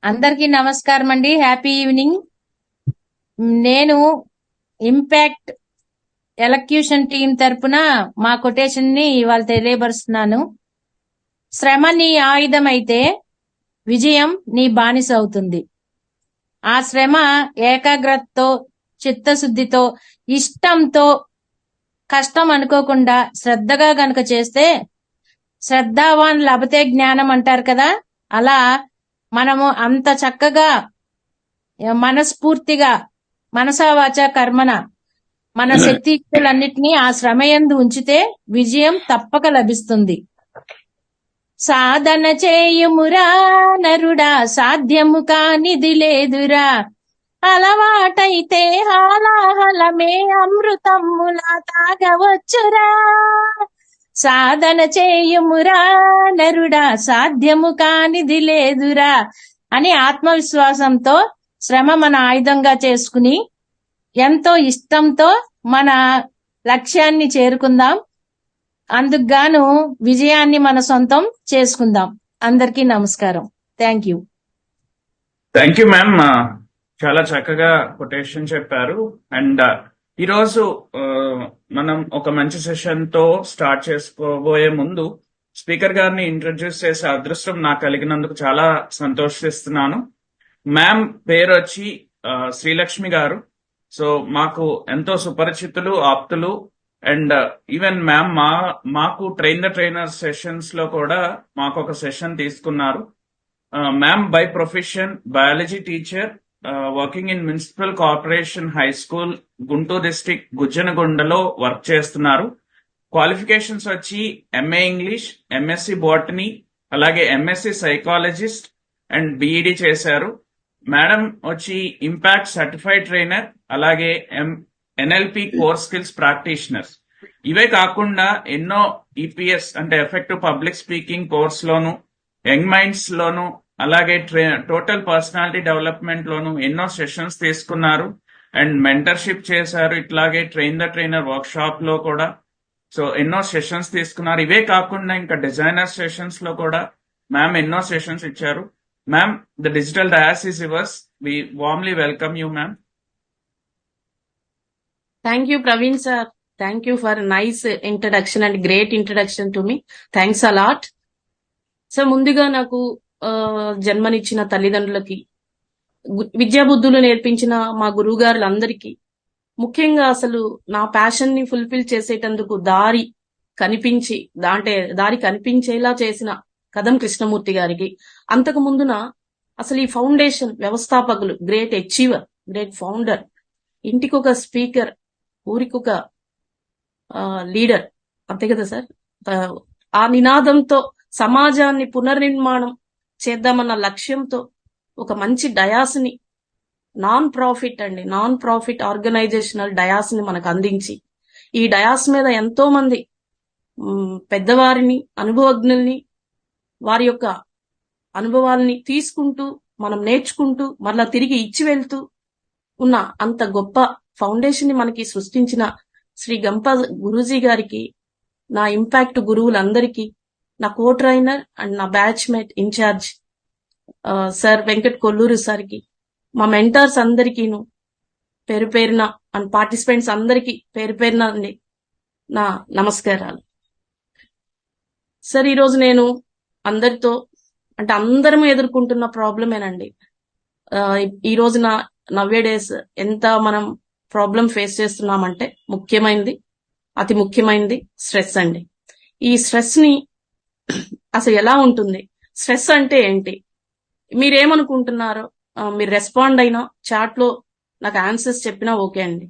అందరికీ నమస్కారం అండి. Happy evening. నేను ఇంపాక్ట్ ఎలక్యూషన్ టీం తరపున మా కొటేషన్ ని ఇవాళ తెలియపరుస్తున్నాను. శ్రమ నీ ఆయుధం అయితే విజయం నీ బానిస అవుతుంది. ఆ శ్రమ ఏకాగ్రతతో, చిత్తశుద్ధితో, ఇష్టంతో, కష్టం అనుకోకుండా శ్రద్ధగా గనక చేస్తే శ్రద్ధావాన్ లభతే జ్ఞానం అంటారు కదా, అలా మనము అంత చక్కగా మనస్ఫూర్తిగా మనసావాచ కర్మన మన శక్తియుక్తులన్నిటినీ ఆ శ్రమయందు ఉంచితే విజయం తప్పక లభిస్తుంది. సాధన చేయుమురా నరుడా, సాధ్యము కానిది లేదురా, అలవాటైతే హాలాహలమే అమృతమ్ములా తాగవచ్చురా. సాధన చేయుమురా నరుడా, సాధ్యము కానిది లేదురా అని ఆత్మవిశ్వాసంతో శ్రమ మన ఆయుధంగా చేసుకుని ఎంతో ఇష్టంతో మన లక్ష్యాన్ని చేరుకుందాం. అందుకు గాను విజయాన్ని మన సొంతం చేసుకుందాం. అందరికీ నమస్కారం. Thank you. Thank you ma'am. చాలా చక్కగా కొటేషన్ చెప్పారు. అండ్ ఈరోజు మనం ఒక మంచి సెషన్ తో స్టార్ట్ చేసుకోబోయే ముందు స్పీకర్ గారిని ఇంట్రడ్యూస్ చేసే అదృష్టం నాకు కలిగినందుకు చాలా సంతోషిస్తున్నాను. మ్యామ్ పేరు వచ్చి శ్రీలక్ష్మి గారు. సో మాకు ఎంతో సుపరిచితులు, ఆప్తులు. అండ్ ఈవెన్ మ్యామ్ మాకు ట్రైనర్ సెషన్స్ లో కూడా మాకు ఒక సెషన్ తీసుకున్నారు. Ma'am by profession biology teacher, working in municipal corporation high school, Guntur district గుజ్జనగొండలో వర్క్ చేస్తున్నారు. క్వాలిఫికేషన్స్ వచ్చి ఎంఏ ఇంగ్లీష్, ఎంఎస్సి బాటనీ, అలాగే ఎంఎస్సి సైకాలజిస్ట్ అండ్ బిఈడి చేశారు. మేడం వచ్చి ఇంపాక్ట్ సర్టిఫైడ్ ట్రైనర్, అలాగే ఎన్ఎల్పి కోర్ స్కిల్స్ ప్రాక్టీషనర్స్. ఇవే కాకుండా ఎన్నో ఈపీఎస్ అంటే ఎఫెక్టివ్ పబ్లిక్ స్పీకింగ్ కోర్స్ లోను, యంగ్ మైండ్స్ లోను, అలాగే టోటల్ పర్సనాలిటీ డెవలప్మెంట్ లోను ఎన్నో సెషన్స్ తీసుకున్నారు అండ్ మెంటర్షిప్ చేశారు. ఇట్లాగే ట్రైనర్ వర్క్ షాప్ లో కూడా సో ఎన్నో సెషన్స్ తీసుకున్నారు. ఇవే కాకుండా ఇంకా డిజైనర్ సెషన్స్ లో కూడా మ్యామ్ ఎన్నో సెషన్స్ ఇచ్చారు. Ma'am, the digital dais is yours. We warmly welcome you, ma'am. Thank you, Praveen sir. Thank you for nice introduction and great introduction to me. Thanks a lot. So, ముందుగా నాకు జన్మనిచ్చిన తల్లిదండ్రులకి, విద్యాబుద్ధులు నేర్పించిన మా గురువు గారులందరికీ, ముఖ్యంగా అసలు నా ప్యాషన్ ని ఫుల్ఫిల్ చేసేటందుకు దారి కనిపించేలా చేసిన కదం కృష్ణమూర్తి గారికి, అంతకు ముందున అసలు ఈ ఫౌండేషన్ వ్యవస్థాపకులు, గ్రేట్ అచీవర్, గ్రేట్ ఫౌండర్, ఇంటికొక స్పీకర్, ఊరికొక లీడర్, అంతే కదా సార్. ఆ నినాదంతో సమాజాన్ని పునర్నిర్మాణం చేద్దామన్న లక్ష్యంతో ఒక మంచి డయాస్ ని, నాన్ ప్రాఫిట్ ఆర్గనైజేషనల్ డయాస్ ని మనకు అందించి, ఈ డయాస్ మీద ఎంతో మంది పెద్దవారిని, అనుభవజ్ఞుల్ని, వారి యొక్క అనుభవాల్ని తీసుకుంటూ, మనం నేర్చుకుంటూ, మరలా తిరిగి ఇచ్చి వెళ్తూ ఉన్న అంత గొప్ప ఫౌండేషన్ ని మనకి సృష్టించిన శ్రీ గంప గురూజీ గారికి, నా ఇంపాక్ట్ గురువులందరికీ, నా కో ట్రైనర్ అండ్ నా batch mate incharge sir Venkat Kolluru సార్కి, మా మెంటర్స్ అందరికీను పేరు పేరున అండ్ పార్టిసిపెంట్స్ అందరికీ పేరు పేరున నా నమస్కారాలు. సార్, ఈరోజు నేను అందరితో, అంటే అందరం ఎదుర్కొంటున్న ప్రాబ్లమేనండి. ఈ రోజున నవ్వే డేస్ ఎంత మనం ప్రాబ్లం ఫేస్ చేస్తున్నామంటే అతి ముఖ్యమైనది స్ట్రెస్ అండి. ఈ స్ట్రెస్ ని అసలు ఎలా ఉంటుంది, స్ట్రెస్ అంటే ఏంటి, మీరేమనుకుంటున్నారో మీరు రెస్పాండ్ అయినా, చాట్ లో నాకు ఆన్సర్స్ చెప్పినా ఓకే అండి.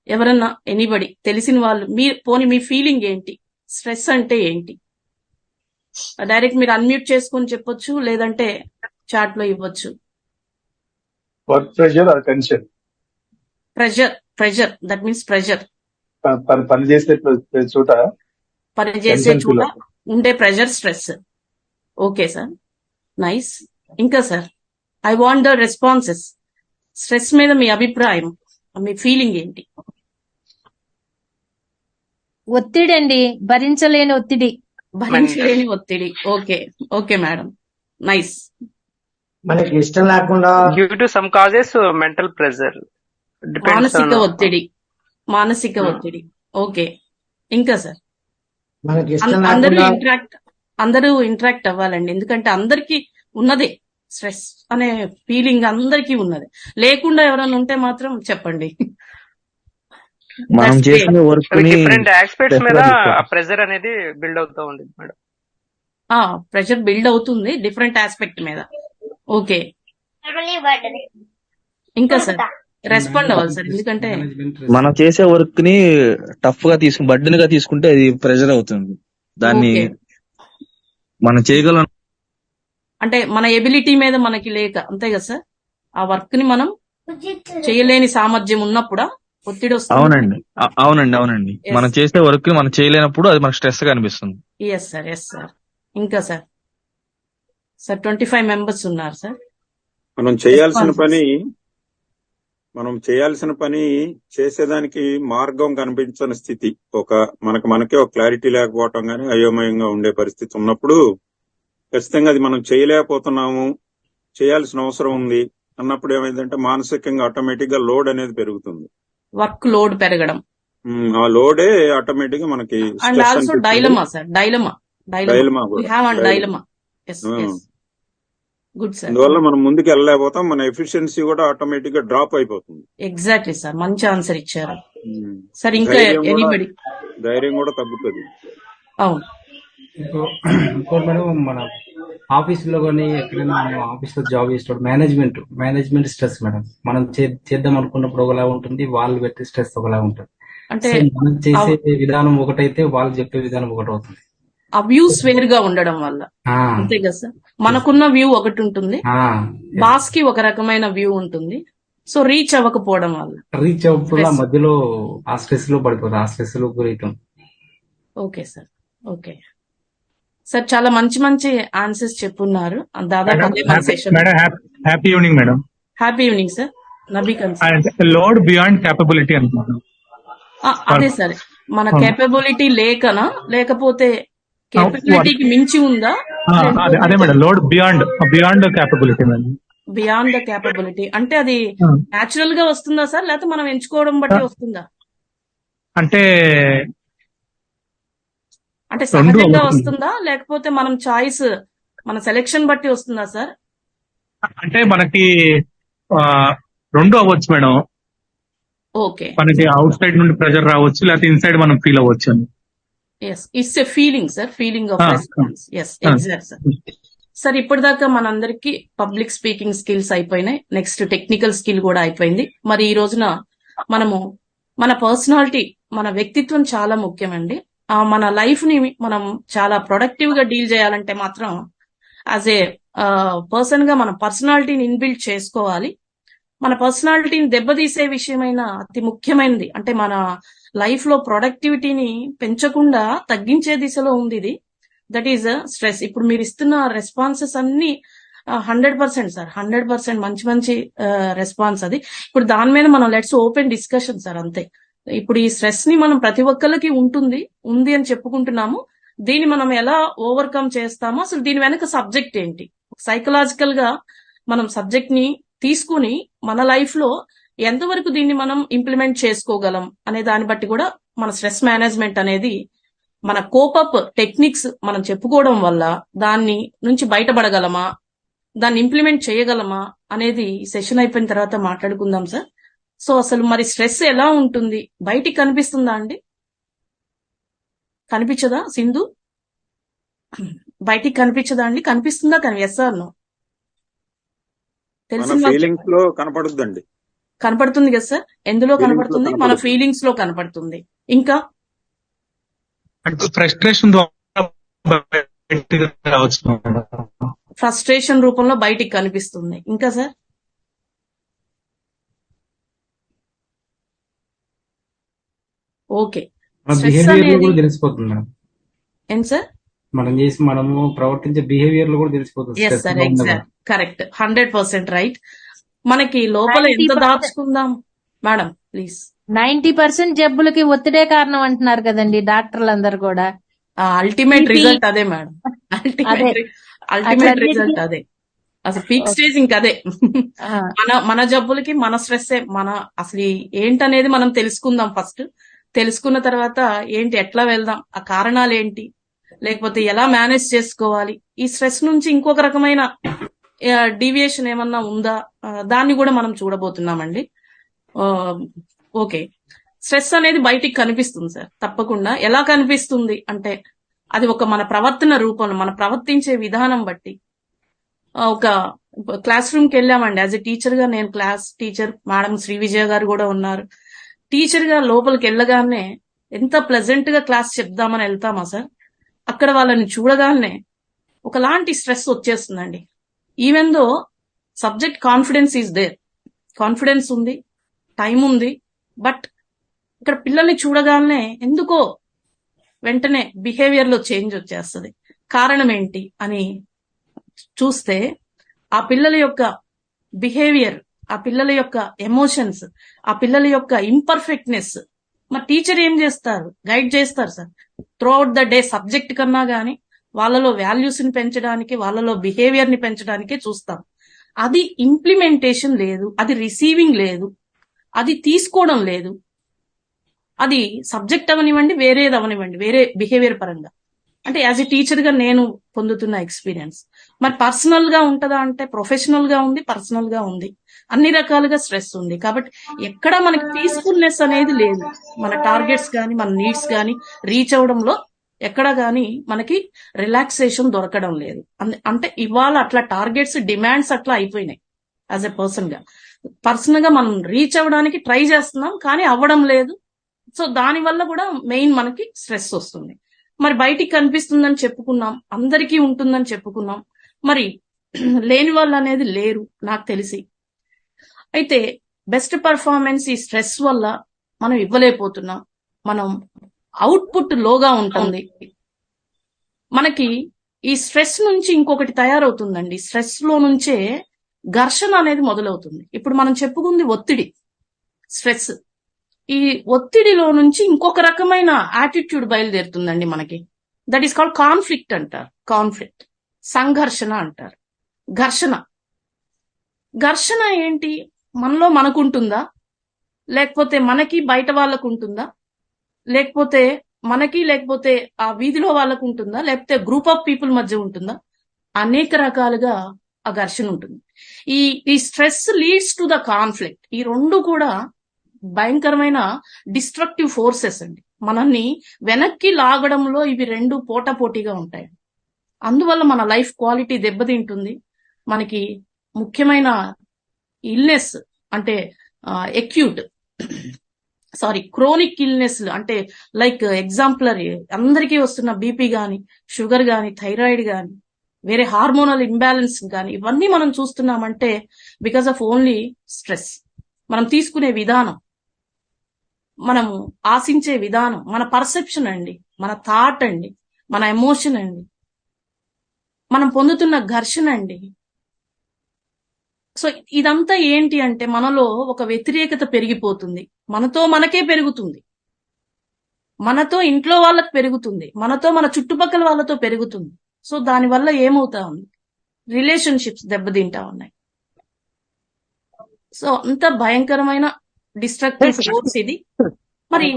ఎవరన్నా ఎనీబడి తెలిసిన వాళ్ళు మీ ఫీలింగ్ ఏంటి, స్ట్రెస్ అంటే ఏంటి, డైరెక్ట్ మీరు అన్మ్యూట్ చేసుకుని చెప్పొచ్చు, లేదంటే చాట్ లో ఇవ్వచ్చు. Work pressure or tension? Pressure that means pressure. పనిచేసే చోట ఉండే pressure, stress. Okay sir, nice. ఇంకా sir, I want the responses. Stress మీద మీ అభిప్రాయం, మీ ఫీలింగ్ ఏంటి? ఒత్తిడి అండి, భరించలేని ఒత్తిడి. Okay madam, nice. మనకి ఇష్టం లేకుండా due to some causes mental pressure depends మానసిక ఆన్ ఒత్తిడి, మానసిక ఒత్తిడి. ఓకే, ఇంకా సార్ మనకి ఇష్టం అందరూ లేకుండా ఇంటరాక్ట్ అవ్వాలండి, ఎందుకంటే అందరికీ ఉన్నదే స్ట్రెస్ అనే ఫీలింగ్, అందరికీ ఉన్నది. లేకుండా ఎవరైనా ఉంటే మాత్రం చెప్పండి. మనం That's చేసిన great. వర్క్ ని డిఫరెంట్ ఆస్పెక్ట్స్ stress మీద గా ఆ తీసుకోవాలి. ప్రెజర్ అనేది బిల్డ్ అవుతూ ఉంది మేడం. ప్రెషర్ బిల్డ్ అవుతుంది డిఫరెంట్ ఆస్పెక్ట్ మీద. ఓకే, ఇంకా సార్ రెస్పాండ్ అవ్వాలి సార్, ఎందుకంటే మనం చేసే వర్క్ ని టఫ్ గా బర్డెన్ గా తీసుకుంటే అది ప్రెషర్ అవుతుంది. దాన్ని ఓకే, మనం చేయగలం. అంటే మన ఎబిలిటీ మీద మనకి లేక, అంతే కదా సార్, ఆ వర్క్ ని మనం చేయలేని సామర్థ్యం ఉన్నప్పుడా ఒత్తిడి వస్తుంది? అవునండి, అవునండి. Yes. మనం చేసే వర్క్ ని మనం చేయలేనప్పుడు అది మనకు స్ట్రెస్ గా అనిపిస్తుంది. Yes sir. ఇంకా సార్ 25 మెంబర్స్ ఉన్నారు సార్. మనం చేయాల్సిన Responses. పని మనం చేయాల్సిన పని చేసేదానికి మార్గం కనిపించని స్థితి, మనకే ఒక క్లారిటీ లేకపోవటం గానీ అయోమయంగా ఉండే పరిస్థితి ఉన్నప్పుడు ఖచ్చితంగా అది మనం చేయలేకపోతున్నాము, చేయాల్సిన అవసరం ఉంది అన్నప్పుడు ఏమైందంటే మానసికంగా ఆటోమేటిక్ గా లోడ్ అనేది పెరుగుతుంది. వర్క్ లోడ్ పెరగడం ఆ లోడే ఆటోమేటిక్ గా మనకి అండ్ స్ట్రెస్ ఆల్సో అనిపిస్తుంది. డైలమా సార్, డైలమా డైలమా కూడా. Dilemma. Yes Hmm. Good sir, అందువల్ల మనం ముందుకు వెళ్ళలేకపోతాం, మన ఎఫిషియన్సీ కూడా ఆటోమేటిక్ గా డ్రాప్ అయిపోతుంది. ఎగ్జాక్ట్లీ సార్, మంచి ఆన్సర్ ఇచ్చారు Hmm. సార్. ఇంకా ఎనీబడి? ధైర్యం కూడా తగ్గుతుంది. అవును, ఇంకోటి మేడం, మన ఆఫీసులో కానీ ఎక్కడైనా మనం ఆఫీస్ లో జాబ్ చేసేటప్పుడు మేనేజ్మెంట్ స్ట్రెస్ మేడం. మనం చేద్దాం అనుకున్నప్పుడు ఒకలా ఉంటుంది, వాళ్ళు పెట్టే స్ట్రెస్ ఒకలా ఉంటుంది. అంటే సో మనం చేసే విధానం ఒకటైతే వాళ్ళు చెప్పే విధానం ఒకటి అవుతుంది. ఆ వ్యూస్ వేరుగా ఉండడం వల్ల, ఆ, అంతే కదా సార్. మనకున్న వ్యూ ఒకటి ఉంటుంది, ఆ, బాస్ కి ఒక రకమైన వ్యూ ఉంటుంది. సో రీచ్ అవ్వకపోవడం వల్ల రీచ్ అవ్వకుండా Stress. మధ్యలో ఆ స్ట్రెస్ లో పడిపోతుంది, ఆ స్ట్రెస్ లో గురవుతాం. Okay sir. ఓకే సార్, చాలా మంచి ఆన్సర్స్ చెప్పున్నారు. దాదాపు అదే మన session. Madam happy evening madam. Happy evening sir. నబీ కన్సర్. లోడ్ బియాండ్ క్యాపబిలిటీ అనుకుంటున్నాను. అదే సార్, మన కేపబిలిటీ లేకనా, లేకపోతే కేపబిలిటీకి మించి ఉందా? అదే madam, load beyond capability madam. Beyond the capability అంటే అది న్యాచురల్ గా వస్తుందా సార్, లేకపోతే మనం ఎంచుకోవడం బట్టి వస్తుందా? అంటే అంటే రెండు సహజంగా అవుతుంది. వస్తుందా, లేకపోతే మనం చాయిస్, మన సెలెక్షన్ బట్టి వస్తుందా సార్? అంటే మనకి రెండు అవ్వచ్చు మేడం. ఓకే, మనకి అవుట్ సైడ్ నుండి ప్రెషర్ రావచ్చు, లేకపోతే ఇన్సైడ్ మనం ఫీల్ అవ్వచ్చు అని. Yes, it's a feeling sir, feeling of response. Yes, exact sir. Sir, ఇప్పటిదాకా మనందరికి పబ్లిక్ స్పీకింగ్ స్కిల్స్ అయిపోయినాయి, నెక్స్ట్ టెక్నికల్ స్కిల్ కూడా అయిపోయింది. మరి ఈ రోజున మనము మన పర్సనాలిటీ, మన వ్యక్తిత్వం చాలా ముఖ్యమండి. మన లైఫ్ ని మనం చాలా ప్రొడక్టివ్ గా డీల్ చేయాలంటే మాత్రం యాజ్ ఏ పర్సన్ గా మన పర్సనాలిటీని ఇన్బిల్డ్ చేసుకోవాలి. మన పర్సనాలిటీని దెబ్బతీసే విషయమైన అతి ముఖ్యమైనది అంటే మన లైఫ్ లో ప్రొడక్టివిటీని పెంచకుండా తగ్గించే దిశలో ఉంది ఇది. That is stress. ఇప్పుడు మీరు ఇస్తున్న రెస్పాన్సెస్ అన్ని 100% సార్, 100% మంచి రెస్పాన్స్ అది. ఇప్పుడు దాని మీద మనం లెట్స్ ఓపెన్ డిస్కషన్ సార్, అంతే. ఇప్పుడు ఈ స్ట్రెస్ ని మనం ప్రతి ఒక్కరికి ఉంది అని చెప్పుకుంటున్నాము. దీన్ని మనం ఎలా ఓవర్కమ్ చేస్తామో, అసలు దీని వెనక సబ్జెక్ట్ ఏంటి, సైకలాజికల్ గా మనం సబ్జెక్ట్ ని తీసుకుని మన లైఫ్ లో ఎంతవరకు దీన్ని మనం ఇంప్లిమెంట్ చేసుకోగలం అనే దాన్ని బట్టి కూడా మన స్ట్రెస్ మేనేజ్మెంట్ అనేది, మన కోపప్ టెక్నిక్స్ మనం చెప్పుకోవడం వల్ల దాన్ని నుంచి బయటపడగలమా, దాన్ని ఇంప్లిమెంట్ చేయగలమా అనేది ఈ సెషన్ అయిపోయిన తర్వాత మాట్లాడుకుందాం సార్. సో అసలు మరి స్ట్రెస్ ఎలా ఉంటుంది, బయటికి కనిపిస్తుందా అండి? కనిపించదా సింధు? బయటికి కనిపించదా అండి? కనిపిస్తుందా? Yes or no? మన తెలిసిన ఫీలింగ్స్ లో కనపడుద్దండి. కనపడుతుంది కదా సార్. ఎందులో Feelings లో కనపడుతుంది? మన కనపడుతుంది. ఫీలింగ్స్ లో కనపడుతుంది. ఇంకా అంటే ఫ్రస్ట్రేషన్ ద్వారా బయటికి రావచ్చు మేడం. ఫ్రస్ట్రేషన్ రూపంలో బయటికి కనిపిస్తుంది. ఇంకా సార్? ఓకే, మన స్ట్రెస్ బిహేవియర్ లో అనేది కూడా తెలిసిపోతుంది మేడం. ఏం సార్? మనము ప్రవర్తించే బిహేవియర్ లో కూడా తెలిసిపోతుంది. ఎస్ stress సార్, గా ఉన్నప్పుడు. Exact, correct, 100% right. మనకి లోపల ఎంత 90% దాచుకుందాం మేడం ప్లీజ్? 90% జబ్బులకి ఒత్తిడే కారణం అంటున్నారు కదండి డాక్టర్లందరూ కూడా. అల్టిమేట్ BP రిజల్ట్ అదే మేడం, అదే అల్టిమేట్ అట్లా రిజల్ట్ అదే. అసలు పీక్ స్టేజ్ ఇంకా అదే. మన జబ్బులకి మన స్ట్రెస్ అసలు ఏంటనేది మనం తెలుసుకుందాం ఫస్ట్. తెలుసుకున్న తర్వాత ఏంటి, ఎట్లా వెళ్దాం, ఆ కారణాలు ఏంటి, లేకపోతే ఎలా మేనేజ్ చేసుకోవాలి, ఈ స్ట్రెస్ నుంచి ఇంకొక రకమైన డీవియేషన్ ఏమన్నా ఉందా, దాన్ని కూడా మనం చూడబోతున్నామండి. ఓకే, స్ట్రెస్ అనేది బయటికి కనిపిస్తుంది సార్, తప్పకుండా. ఎలా కనిపిస్తుంది అంటే అది ఒక మన ప్రవర్తన రూపంలో, మన ప్రవర్తించే విధానం బట్టి. ఒక క్లాస్ రూమ్ కి వెళ్ళామండి. యాజ్ ఎ టీచర్ గా, నేను క్లాస్ టీచర్, మేడం శ్రీ విజయ గారు కూడా ఉన్నారు. టీచర్ గా లోపలికి వెళ్ళగానే ఎంత ప్లెజెంట్ గా క్లాస్ చెప్దామని వెళ్తామా సార్, అక్కడ వాళ్ళని చూడగానే ఒకలాంటి స్ట్రెస్ వచ్చేస్తుందండి. Even though subject confidence is there, confidence ఉంది, టైం ఉంది, బట్ ఇక్కడ పిల్లల్ని చూడగానే ఎందుకో వెంటనే బిహేవియర్ లో చేంజ్ వచ్చేస్తుంది. కారణం ఏంటి అని చూస్తే ఆ పిల్లల యొక్క బిహేవియర్, ఆ పిల్లల యొక్క ఎమోషన్స్, ఆ పిల్లల యొక్క ఇంపర్ఫెక్ట్నెస్, మరి టీచర్ ఏం చేస్తారు, గైడ్ చేస్తారు sir. Through out the day subject కన్నా గానీ వాళ్ళలో వాల్యూస్ ని పెంచడానికి, వాళ్ళలో బిహేవియర్ ని పెంచడానికి చూస్తాం. అది ఇంప్లిమెంటేషన్ లేదు, అది రిసీవింగ్ లేదు, అది తీసుకోవడం లేదు. అది సబ్జెక్ట్ అవనివ్వండి, వేరేది అవనివ్వండి, వేరే బిహేవియర్ పరంగా. అంటే యాజ్ ఎ టీచర్ గా నేను పొందుతున్న ఎక్స్పీరియన్స్. మరి పర్సనల్ గా ఉంటదా అంటే ప్రొఫెషనల్ గా ఉంది, పర్సనల్ గా ఉంది, అన్ని రకాలుగా స్ట్రెస్ ఉంది. కాబట్టి ఎక్కడ మనకి పీస్ఫుల్నెస్ అనేది లేదు. మన టార్గెట్స్ గానీ, మన నీడ్స్ గానీ రీచ్ అవడంలో ఎక్కడ గానీ మనకి రిలాక్సేషన్ దొరకడం లేదు. అంటే ఇవాళ అట్లా టార్గెట్స్, డిమాండ్స్ అట్లా అయిపోయినాయి. యాజ్ ఎ పర్సన్ గా మనం రీచ్ అవ్వడానికి ట్రై చేస్తున్నాం, కానీ అవ్వడం లేదు. సో దాని వల్ల కూడా మెయిన్ మనకి స్ట్రెస్ వస్తుంది. మరి బయటికి కనిపిస్తుందని చెప్పుకున్నాం, అందరికీ ఉంటుందని చెప్పుకున్నాం, మరి లేని వాళ్ళు అనేది లేరు నాకు తెలిసి. అయితే బెస్ట్ పర్ఫార్మెన్స్ ఈ స్ట్రెస్ వల్ల మనం ఇవ్వలేకపోతున్నాం. మనం అవుట్పుట్ లోగా ఉంటుంది. మనకి ఈ స్ట్రెస్ నుంచి ఇంకొకటి తయారవుతుందండి. స్ట్రెస్ లో నుంచే ఘర్షణ అనేది మొదలవుతుంది. ఇప్పుడు మనం చెప్పుకుంది ఒత్తిడి, స్ట్రెస్. ఈ ఒత్తిడిలో నుంచి ఇంకొక రకమైన యాటిట్యూడ్ బయలుదేరుతుందండి మనకి. దట్ ఈస్ కాల్డ్ కాన్ఫ్లిక్ట్ అంటారు. కాన్ఫ్లిక్ట్, సంఘర్షణ అంటారు. ఘర్షణ ఏంటి, మనలో మనకుంటుందా, లేకపోతే మనకి బయట వాళ్ళకు ఉంటుందా, లేకపోతే ఆ వీధిలో వాళ్ళకు ఉంటుందా, లేకపోతే గ్రూప్ ఆఫ్ పీపుల్ మధ్య ఉంటుందా? అనేక రకాలుగా ఆ ఘర్షణ ఉంటుంది. ఈ stress leads to the conflict. ఈ రెండు కూడా భయంకరమైన డిస్ట్రక్టివ్ ఫోర్సెస్ అండి. మనల్ని వెనక్కి లాగడంలో ఇవి రెండు పోటాపోటీగా ఉంటాయి. అందువల్ల మన లైఫ్ క్వాలిటీ దెబ్బతింటుంది. మనకి ముఖ్యమైన ఇల్నెస్ అంటే క్రోనిక్ ఇల్నెస్ అంటే లైక్ ఎగ్జాంపులరీ అందరికీ వస్తున్న బీపీ గాని, షుగర్ గాని, థైరాయిడ్ గాని, వేరే హార్మోనల్ ఇంబ్యాలెన్స్ గాని, ఇవన్నీ మనం చూస్తున్నామంటే బికాస్ ఆఫ్ ఓన్లీ స్ట్రెస్. మనం తీసుకునే విధానం, మనము ఆశించే విధానం, మన పర్సెప్షన్ అండి, మన థాట్ అండి, మన ఎమోషన్ అండి, మనం పొందుతున్న ఘర్షణ అండి. సో ఇదంతా ఏంటి అంటే మనలో ఒక వ్యతిరేకత పెరిగిపోతుంది. మనతో మనకే పెరుగుతుంది, మనతో ఇంట్లో వాళ్ళకి పెరుగుతుంది, మనతో మన చుట్టుపక్కల వాళ్ళతో పెరుగుతుంది. సో దానివల్ల ఏమవుతా ఉంది, రిలేషన్షిప్స్ దెబ్బతింటా ఉన్నాయి. సో అంత భయంకరమైన డిస్ట్రక్టివ్ ఫోర్స్ ఇది. మరి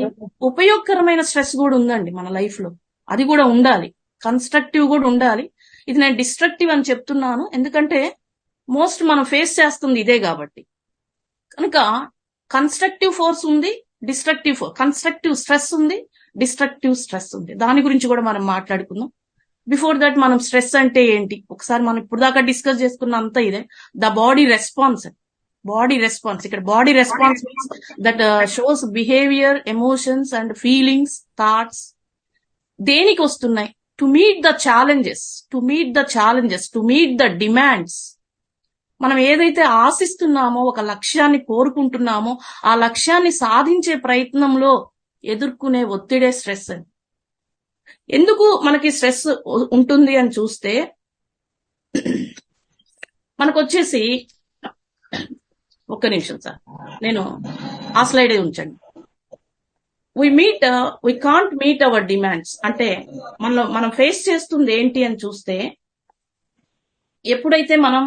ఉపయోగకరమైన స్ట్రెస్ కూడా ఉందండి మన లైఫ్ లో, అది కూడా ఉండాలి. కన్స్ట్రక్టివ్ కూడా ఉండాలి. ఇది నేను డిస్ట్రక్టివ్ అని చెప్తున్నాను ఎందుకంటే మోస్ట్ మనం ఫేస్ చేస్తుంది ఇదే కాబట్టి. కనుక కన్స్ట్రక్టివ్ ఫోర్స్ ఉంది, కన్స్ట్రక్టివ్ స్ట్రెస్ ఉంది, డిస్ట్రక్టివ్ స్ట్రెస్ ఉంది. దాని గురించి కూడా మనం మాట్లాడుకుందాం. బిఫోర్ దట్ మనం స్ట్రెస్ అంటే ఏంటి ఒకసారి మనం ఇప్పుడు దాకా డిస్కస్ చేసుకున్న అంతా ఇదే. The body response. ఇక్కడ body response means that shows behaviour, emotions and feelings, thoughts దేనికి వస్తున్నాయి, to meet the challenges, to meet the demands. మనం ఏదైతే ఆశిస్తున్నామో, ఒక లక్ష్యాన్ని కోరుకుంటున్నామో, ఆ లక్ష్యాన్ని సాధించే ప్రయత్నంలో ఎదుర్కొనే ఒత్తిడే స్ట్రెస్ అని. ఎందుకు మనకి స్ట్రెస్ ఉంటుంది అని చూస్తే మనకు వచ్చేసి, ఒక్క నిమిషం సార్, నేను ఆ స్లైడే ఉంచండి. we can't meet our demands అంటే మనం ఫేస్ చేస్తుంది ఏంటి అని చూస్తే, ఎప్పుడైతే మనం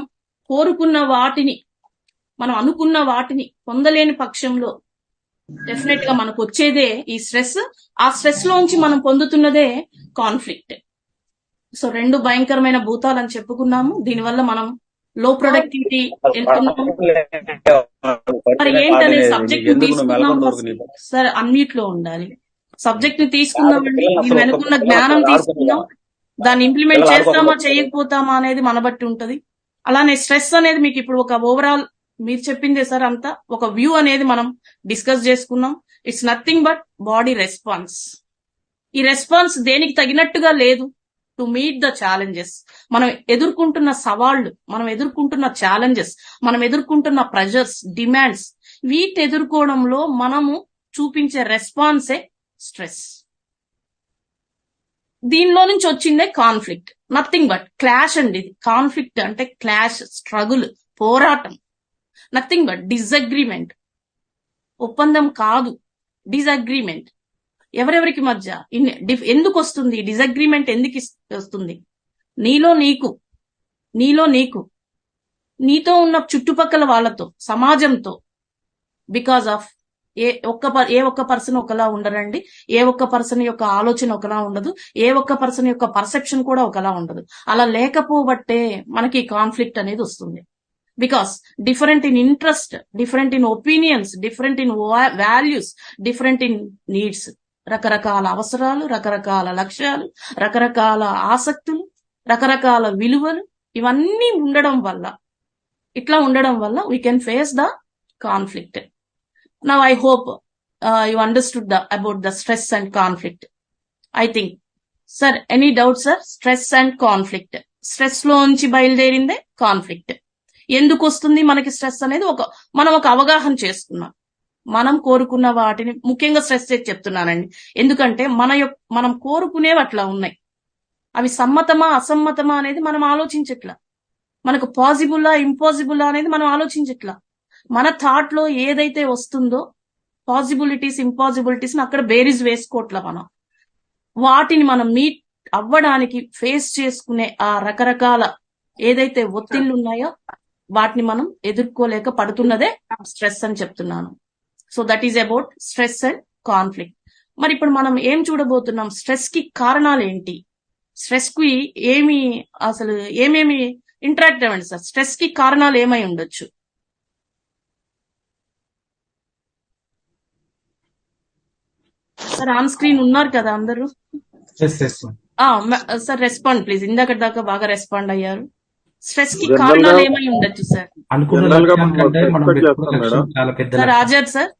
కోరుకున్న వాటిని, మనం అనుకున్న వాటిని పొందలేని పక్షంలో డెఫినెట్ గా మనకు వచ్చేదే ఈ స్ట్రెస్. ఆ స్ట్రెస్ లోంచి మనం పొందుతున్నదే కాన్ఫ్లిక్ట్. సో రెండు భయంకరమైన భూతాలు అని చెప్పుకున్నాము. దీనివల్ల మనం లో ప్రొడక్టివిటీ వెళ్తున్నాము. మరి ఏంటనే సబ్జెక్ట్ ని తీసుకున్నాం. సార్ అన్మ్యూట్ లో ఉండాలి. సబ్జెక్ట్ ని తీసుకున్నామండి, దీని వెనుకున్న జ్ఞానం తీసుకున్నాం, దాన్ని ఇంప్లిమెంట్ చేస్తామా చేయకపోతామా అనేది మన బట్టి ఉంటది. అలానే స్ట్రెస్ అనేది మీకు ఇప్పుడు ఒక ఓవరాల్ మీరు చెప్పిందే సార్, అంతా ఒక వ్యూ అనేది మనం డిస్కస్ చేసుకున్నాం. It's nothing but body response. ఈ రెస్పాన్స్ దేనికి తగినట్టుగా లేదు. టు మీట్ ద ఛాలెంజెస్, మనం ఎదుర్కొంటున్న సవాళ్లు, మనం ఎదుర్కొంటున్న ఛాలెంజెస్, మనం ఎదుర్కొంటున్న ప్రెజర్స్, డిమాండ్స్, వీటిని ఎదుర్కోవడంలో మనము చూపించే రెస్పాన్సే స్ట్రెస్. దీనిలో నుంచి వచ్చిందే కాన్ఫ్లిక్ట్. నథింగ్ బట్ క్లాష్ అండి. కాన్ఫ్లిక్ట్ అంటే క్లాష్, స్ట్రగుల్, పోరాటం. Nothing but disagreement. ఒప్పందం కాదు, డిసగ్రిమెంట్. ఎవరెవరికి మధ్య ఎందుకు వస్తుంది డిసగ్రిమెంట్? ఎందుకు వస్తుంది? నీలో నీకు, నీతో ఉన్న చుట్టుపక్కల వాళ్ళతో, సమాజంతో. బికాస్ ఆఫ్ ఏ ఒక్క పర్సన్ ఒకలా ఉండరండి. ఏ ఒక్క పర్సన్ యొక్క ఆలోచన ఒకలా ఉండదు. ఏ ఒక్క పర్సన్ యొక్క పర్సెప్షన్ కూడా ఒకలా ఉండదు. అలా లేకపోబట్టే మనకి కాన్ఫ్లిక్ట్ అనేది వస్తుంది. Because different in interest, different in opinions, different in values, different in needs. రకరకాల అవసరాలు, రకరకాల లక్ష్యాలు, రకరకాల ఆసక్తులు, రకరకాల విలువలు, ఇవన్నీ ఉండడం వల్ల we can face the conflict. Now I hope you understood about the stress and conflict. I think. Sir, any doubt sir? Stress and conflict. Stress లో నుంచి బయలుదేరిందే కాన్ఫ్లిక్ట్. ఎందుకు వస్తుంది మనకి స్ట్రెస్ అనేది మనం ఒక అవగాహన చేసుకున్నాం. మనం కోరుకున్న వాటిని ముఖ్యంగా స్ట్రెస్ చేసి చెప్తున్నానండి. ఎందుకంటే మనం కోరుకునేవి అట్లా ఉన్నాయి. అవి సమ్మతమా అసమ్మతమా అనేది మనం ఆలోచించట్లా. మనకు పాసిబుల్లా ఇంపాసిబుల్లా అనేది మనం ఆలోచించట్లా. మన థాట్ లో ఏదైతే వస్తుందో పాసిబిలిటీస్, ఇంపాసిబిలిటీస్ అక్కడ బేరీజ్ వేసుకోవట్లా. మనం వాటిని మనం మీట్ అవ్వడానికి ఫేస్ చేసుకునే ఆ రకరకాల ఏదైతే ఒత్తిళ్లు ఉన్నాయో వాటిని మనం ఎదుర్కోలేక పడుతున్నదే స్ట్రెస్ అని చెప్తున్నాను. So that is about stress and conflict. మరి ఇప్పుడు మనం ఏం చూడబోతున్నాం? స్ట్రెస్ కి కారణాలు ఏంటి? స్ట్రెస్ కి ఏమేమి ఇంటరాక్ట్ అవ్వండి సార్. స్ట్రెస్ కి కారణాలు ఏమై ఉండొచ్చు? సార్ ఆన్ స్క్రీన్ ఉన్నారు కదా అందరూ? Sir respond please. ఇందాక దాకా బాగా రెస్పాండ్ అయ్యారు. స్ట్రెస్ కి కారణాలు ఏమై ఉండొచ్చు సార్? Sir Azad sir.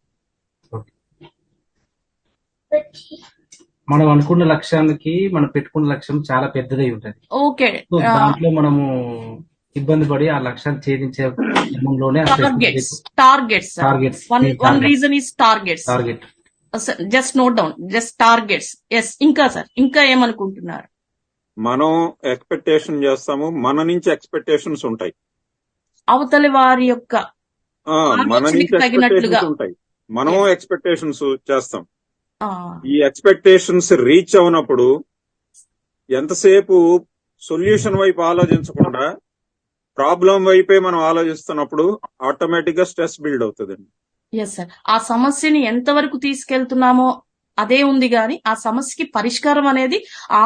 మనం అనుకున్న లక్ష్యానికి మనం పెట్టుకున్న లక్ష్యం చాలా పెద్దదై ఉంటది. ఓకే. దాంట్లో మనము ఇబ్బంది పడి ఆ లక్ష్యాన్ని ఛేదించే క్రమంలోనే targets. One reason is target. Just note down, just targets. Yes. ఇంకా సార్, ఇంకా ఏమనుకుంటున్నారు? మనం ఎక్స్పెక్టేషన్ చేస్తాము, మన నుంచి ఎక్స్పెక్టేషన్స్ ఉంటాయి, అవతలి వారి యొక్క మన నుంచి ఎక్స్పెక్టేషన్స్ ఉంటాయి, మనం ఎక్స్పెక్టేషన్స్ చేస్తాం. ఈ ఎక్స్పెక్టేషన్స్ రీచ్ అవునప్పుడు ఎంతసేపు సొల్యూషన్ వైపు ఆలోచించకుండా ప్రాబ్లం వైపే మనం ఆలోచిస్తున్నప్పుడు ఆటోమేటిక్ గా స్ట్రెస్ బిల్డ్ అవుతుందండి. Yes sir. ఆ సమస్యని ఎంతవరకు తీసుకెళ్తున్నామో అదే ఉంది గాని ఆ సమస్యకి పరిష్కారం అనేది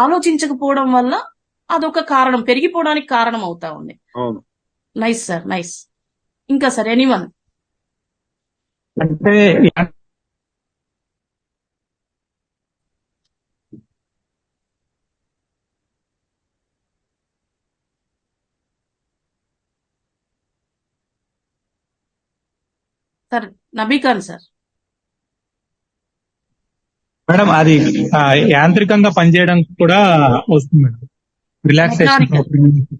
ఆలోచించకపోవడం వల్ల అదొక కారణం, పెరిగిపోవడానికి కారణం అవుతా ఉంది. అవును. Nice sir, nice. ఇంకా సార్ ఎనీవన్? అంటే సార్ నబీఖాన్ సార్. మేడం అది యాంత్రికంగా పనిచేయడం కూడా వస్తుంది మేడం. రిలాక్సేషన్,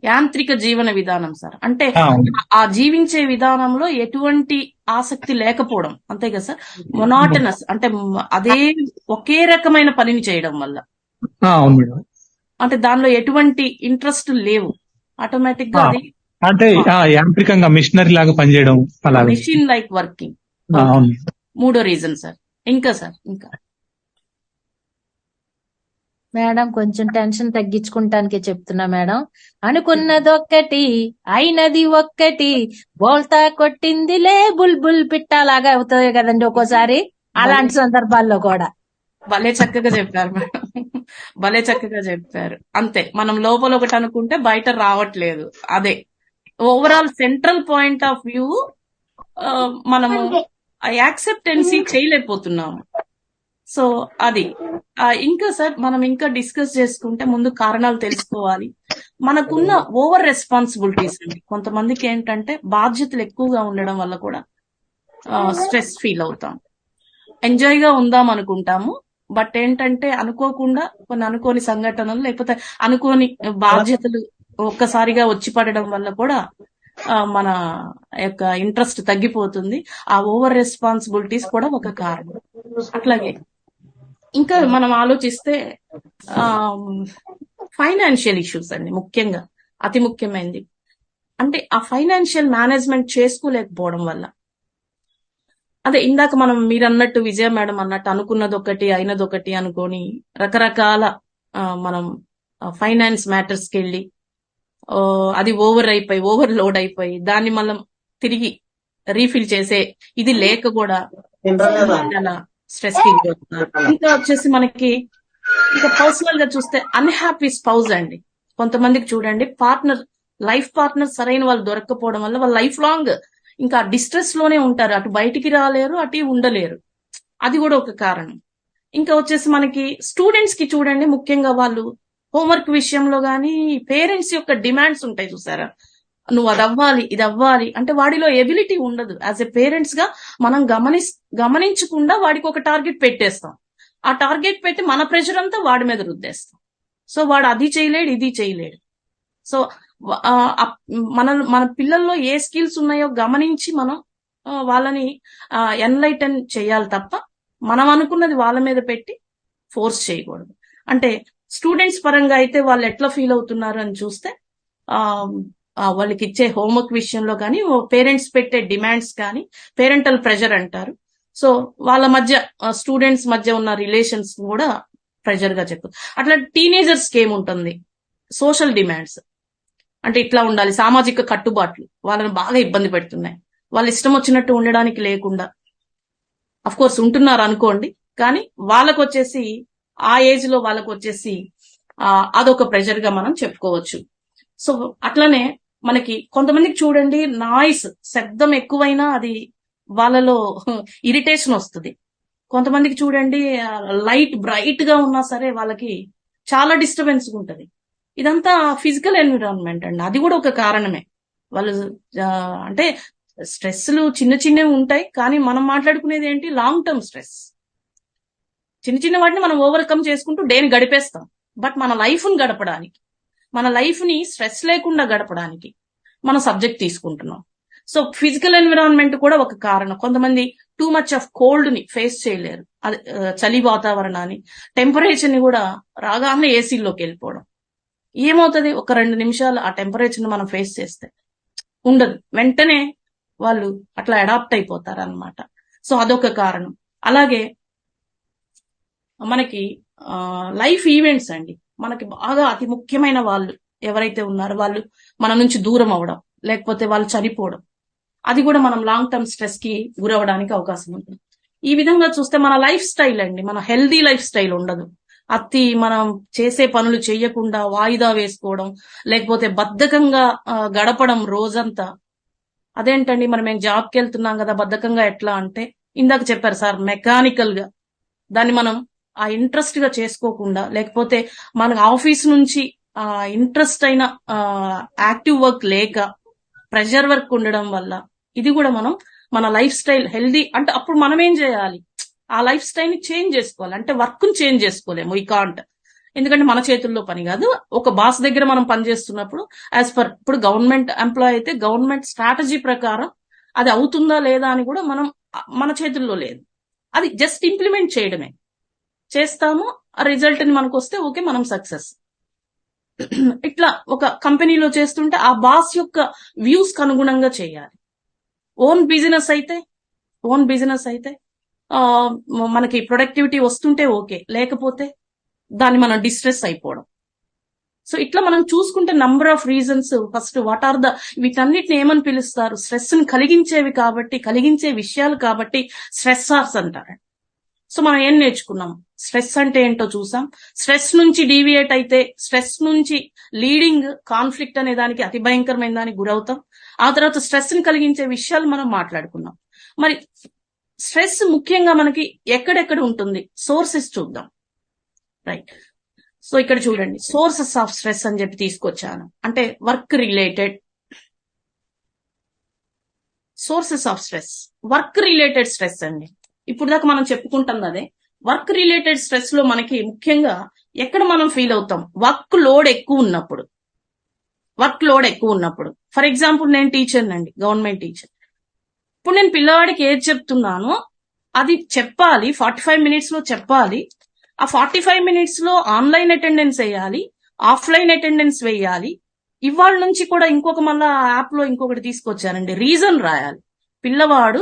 యాంత్రిక జీవన విధానం సార్. అంటే ఆ జీవించే విధానంలో ఎటువంటి ఆసక్తి లేకపోవడం, అంతే కదా సార్? మొనాటనస్ అంటే అదే ఒకే రకమైన పనిని చేయడం వల్ల. అవును మేడం. అంటే దానిలో ఎటువంటి ఇంట్రెస్ట్ లేవు, ఆటోమేటిక్ గా అది అంటే యాంత్రికంగా మిషనరీ లాగా పనిచేయడం, మెషిన్ లైక్ వర్కింగ్. మూడో రీజన్ సార్. ఇంకా సార్? ఇంకా మేడం కొంచెం టెన్షన్ తగ్గించుకుంటానికే చెప్తున్నా మేడం. అనుకున్నదొక్కటి అయినది ఒక్కటి బోల్తా కొట్టిందిలే బుల్బుల్ పిట్టలాగా అవుతాయి కదండి ఒక్కోసారి, అలాంటి సందర్భాల్లో కూడా. భలే చక్కగా చెప్పారు మేడం, భలే చక్కగా చెప్పారు. అంతే, మనం లోపల ఒకటి అనుకుంటే బయట రావట్లేదు. అదే overall central point of view మనము యాక్సెప్టెన్సీ చేయలేకపోతున్నాము. సో అది ఇంకా సార్ మనం ఇంకా డిస్కస్ చేసుకుంటే ముందు కారణాలు తెలుసుకోవాలి. మనకున్న ఓవర్ రెస్పాన్సిబిలిటీస్ అండి. కొంతమందికి ఏంటంటే బాధ్యతలు ఎక్కువగా ఉండడం వల్ల కూడా స్ట్రెస్ ఫీల్ అవుతాం. ఎంజాయ్ గా ఉందాం అనుకుంటాము, బట్ ఏంటంటే అనుకోకుండా కొన్ని అనుకోని సంఘటనలు లేకపోతే అనుకోని బాధ్యతలు ఒక్కసారిగా వచ్చి పడడం వల్ల కూడా మన యొక్క ఇంట్రెస్ట్ తగ్గిపోతుంది. ఆ ఓవర్ రెస్పాన్సిబిలిటీస్ కూడా ఒక కారణం. అట్లాగే ఇంకా మనం ఆలోచిస్తే ఫైనాన్షియల్ ఇష్యూస్ అండి, ముఖ్యంగా అతి ముఖ్యమైనది. అంటే ఆ ఫైనాన్షియల్ మేనేజ్మెంట్ చేసుకోలేకపోవడం వల్ల, అదే ఇందాక మీరు అన్నట్టు, విజయ మేడం అన్నట్టు, అనుకున్నది ఒకటి అయినది ఒకటి అనుకొని రకరకాల మనం ఫైనాన్స్ మ్యాటర్స్ కి వెళ్ళి అది ఓవర్లోడ్ అయిపోయి దాన్ని మనం తిరిగి రీఫిల్ చేసే ఇది లేక కూడా చాలా స్ట్రెస్ ఫీల్ అవుతున్నారు. ఇంకా వచ్చేసి మనకి ఇంకా పర్సనల్ గా చూస్తే అన్హ్యాపీ స్పౌజ్ అండి. కొంతమందికి చూడండి లైఫ్ పార్ట్నర్ సరైన వాళ్ళు దొరక్కపోవడం వల్ల వాళ్ళు లైఫ్ లాంగ్ ఇంకా డిస్ట్రెస్ లోనే ఉంటారు. అటు బయటికి రాలేరు, అటు ఉండలేరు. అది కూడా ఒక కారణం. ఇంకా వచ్చేసి మనకి స్టూడెంట్స్ కి చూడండి, ముఖ్యంగా వాళ్ళు హోంవర్క్ విషయంలో గానీ పేరెంట్స్ యొక్క డిమాండ్స్ ఉంటాయి చూసారా, నువ్వు అది అవ్వాలి ఇది అవ్వాలి అంటే వాడిలో ఎబిలిటీ ఉండదు. యాజ్ ఎ పేరెంట్స్ గా మనం గమనించకుండా వాడికి ఒక టార్గెట్ పెట్టేస్తాం. ఆ టార్గెట్ పెట్టి మన ప్రెషర్ అంతా వాడి మీద రుద్దేస్తాం. సో వాడు అది చేయలేడు, ఇది చేయలేడు. సో మన పిల్లల్లో ఏ స్కిల్స్ ఉన్నాయో గమనించి మనం వాళ్ళని ఎన్లైటన్ చేయాలి తప్ప మనం అనుకున్నది వాళ్ళ మీద పెట్టి ఫోర్స్ చేయకూడదు. అంటే స్టూడెంట్స్ పరంగా అయితే వాళ్ళు ఎట్లా ఫీల్ అవుతున్నారు అని చూస్తే వాళ్ళకి ఇచ్చే హోంవర్క్ విషయంలో కానీ పేరెంట్స్ పెట్టే డిమాండ్స్ కానీ పేరెంటల్ ప్రెషర్ అంటారు. సో వాళ్ళ మధ్య స్టూడెంట్స్ మధ్య ఉన్న రిలేషన్స్ కూడా ప్రెషర్ గా చెప్పు. అట్లా టీనేజర్స్ కి ఏముంటుంది, సోషల్ డిమాండ్స్ అంటే ఇట్లా ఉండాలి, సామాజిక కట్టుబాట్లు వాళ్ళని బాగా ఇబ్బంది పెడుతున్నాయి. వాళ్ళు ఇష్టం వచ్చినట్టు ఉండడానికి లేకుండా, అఫ్ కోర్స్ ఉంటున్నారు అనుకోండి, కానీ వాళ్ళకు వచ్చేసి ఆ ఏజ్ లో వాళ్ళకు వచ్చేసి అదొక ప్రెషర్ గా మనం చెప్పుకోవచ్చు. సో అట్లనే మనకి కొంతమందికి చూడండి, నాయిస్ శబ్దం ఎక్కువైనా అది వాళ్ళలో ఇరిటేషన్ వస్తుంది. కొంతమందికి చూడండి లైట్ బ్రైట్ గా ఉన్నా సరే వాళ్ళకి చాలా డిస్టర్బెన్స్ ఉంటది. ఇదంతా ఫిజికల్ ఎన్విరాన్మెంట్ అండి, అది కూడా ఒక కారణమే. వాళ్ళు అంటే స్ట్రెస్లు చిన్న చిన్నవి ఉంటాయి, కానీ మనం మాట్లాడుకునేది ఏంటి, లాంగ్ టర్మ్ స్ట్రెస్. చిన్న చిన్న వాటిని మనం ఓవర్కమ్ చేసుకుంటూ డేని గడిపేస్తాం. బట్ మన లైఫ్ ని గడపడానికి, మన లైఫ్ ని స్ట్రెస్ లేకుండా గడపడానికి మనం సబ్జెక్ట్ తీసుకుంటున్నాం. సో ఫిజికల్ ఎన్విరాన్మెంట్ కూడా ఒక కారణం. కొంతమంది టూ మచ్ ఆఫ్ కోల్డ్ ని ఫేస్ చేయలేరు, అది చలి వాతావరణాన్ని, టెంపరేచర్ ని కూడా రాగానే ఏసీలోకి వెళ్ళిపోవడం. ఏమవుతుంది, ఒక 2 నిమిషాలు ఆ టెంపరేచర్ ని మనం ఫేస్ చేస్తే ఉండదు, వెంటనే వాళ్ళు అట్లా అడాప్ట్ అయిపోతారు అన్నమాట. సో అదొక కారణం. అలాగే మనకి లైఫ్ ఈవెంట్స్ అండి, మనకి బాగా అతి ముఖ్యమైన వాళ్ళు ఎవరైతే ఉన్నారో వాళ్ళు మన నుంచి దూరం అవడం, లేకపోతే వాళ్ళు చనిపోవడం, అది కూడా మనం లాంగ్ టర్మ్ స్ట్రెస్ కి గురవడానికి అవకాశం ఉంటుంది. ఈ విధంగా చూస్తే మన లైఫ్ స్టైల్ అండి, మన హెల్దీ లైఫ్ స్టైల్ ఉండదు. మనం చేసే పనులు చేయకుండా వాయిదా వేసుకోవడం, లేకపోతే బద్ధకంగా గడపడం రోజంతా. అదేంటండి, మేము జాబ్కి వెళ్తున్నాం కదా బద్ధకంగా ఎట్లా అంటే, ఇందాక చెప్పారు సార్, మెకానికల్ గా దాన్ని మనం ఆ ఇంట్రెస్ట్ గా చేసుకోకుండా, లేకపోతే మన ఆఫీస్ నుంచి ఇంట్రెస్ట్ అయిన యాక్టివ్ వర్క్ లేక ప్రెషర్ వర్క్ ఉండడం వల్ల, ఇది కూడా మన లైఫ్ స్టైల్ హెల్దీ అంటే అప్పుడు మనం ఏం చేయాలి, ఆ లైఫ్ స్టైల్ ని చేంజ్ చేసుకోవాలి. అంటే వర్క్ ని చేంజ్ చేసుకోలేము, ఈ కాంట్. ఎందుకంటే మన చేతుల్లో పని కాదు. ఒక బాస్ దగ్గర మనం పనిచేస్తున్నప్పుడు యాజ్ పర్ ఇప్పుడు గవర్నమెంట్ ఎంప్లాయ్ అయితే గవర్నమెంట్ స్ట్రాటజీ ప్రకారం అది అవుతుందా లేదా అని కూడా మన చేతుల్లో లేదు. అది జస్ట్ ఇంప్లిమెంట్ చేయడమే. చేస్తాము, ఆ రిజల్ట్ ని మనకు వస్తే ఓకే, మనం సక్సెస్. ఇట్లా ఒక కంపెనీలో చేస్తుంటే ఆ బాస్ యొక్క వ్యూస్ కి అనుగుణంగా చేయాలి. ఓన్ బిజినెస్ అయితే మనకి ప్రొడక్టివిటీ వస్తుంటే ఓకే, లేకపోతే దాన్ని మనం డిస్ట్రెస్ అయిపోవడం. సో ఇట్లా మనం చూసుకుంటే number of reasons. First what are the, వీటన్నిటిని ఏమని పిలుస్తారు? స్ట్రెస్ ని కలిగించేవి కాబట్టి, కలిగించే విషయాలు కాబట్టి స్ట్రెస్సార్స్ అంటారు. సో మనం ఏం నేర్చుకున్నాం? స్ట్రెస్ అంటే ఏంటో చూసాం. స్ట్రెస్ నుంచి డీవియేట్ అయితే, స్ట్రెస్ నుంచి లీడింగ్ కాన్ఫ్లిక్ట్ అనే దానికి, అతి భయంకరమైన దానికి గురవుతాం. ఆ తర్వాత స్ట్రెస్ ని కలిగించే విషయాలు మనం మాట్లాడుకున్నాం. మరి స్ట్రెస్ ముఖ్యంగా మనకి ఎక్కడెక్కడ ఉంటుంది? సోర్సెస్ చూద్దాం. రైట్. సో ఇక్కడ చూడండి, సోర్సెస్ ఆఫ్ స్ట్రెస్ అని చెప్పి తీసుకొచ్చాను. అంటే work related sources of stress, work related stress అండి. ఇప్పుడు దాకా మనం చెప్పుకుంటుంది అదే. వర్క్ రిలేటెడ్ స్ట్రెస్ లో మనకి ముఖ్యంగా ఎక్కడ మనం ఫీల్ అవుతాం? వర్క్ లోడ్ ఎక్కువ ఉన్నప్పుడు. వర్క్ లోడ్ ఎక్కువ ఉన్నప్పుడు, ఫర్ ఎగ్జాంపుల్ నేను టీచర్ అండి, గవర్నమెంట్ టీచర్. ఇప్పుడు నేను పిల్లవాడికి ఏది చెప్తున్నానో అది చెప్పాలి, 45 minutes లో చెప్పాలి. ఆ 45 minutes లో ఆన్లైన్ అటెండెన్స్ వేయాలి, ఆఫ్లైన్ అటెండెన్స్ వేయాలి. ఇవాళ నుంచి కూడా ఇంకొక మళ్ళా యాప్ లో ఇంకొకటి తీసుకొచ్చానండి, రీజన్ రాయాలి. పిల్లవాడు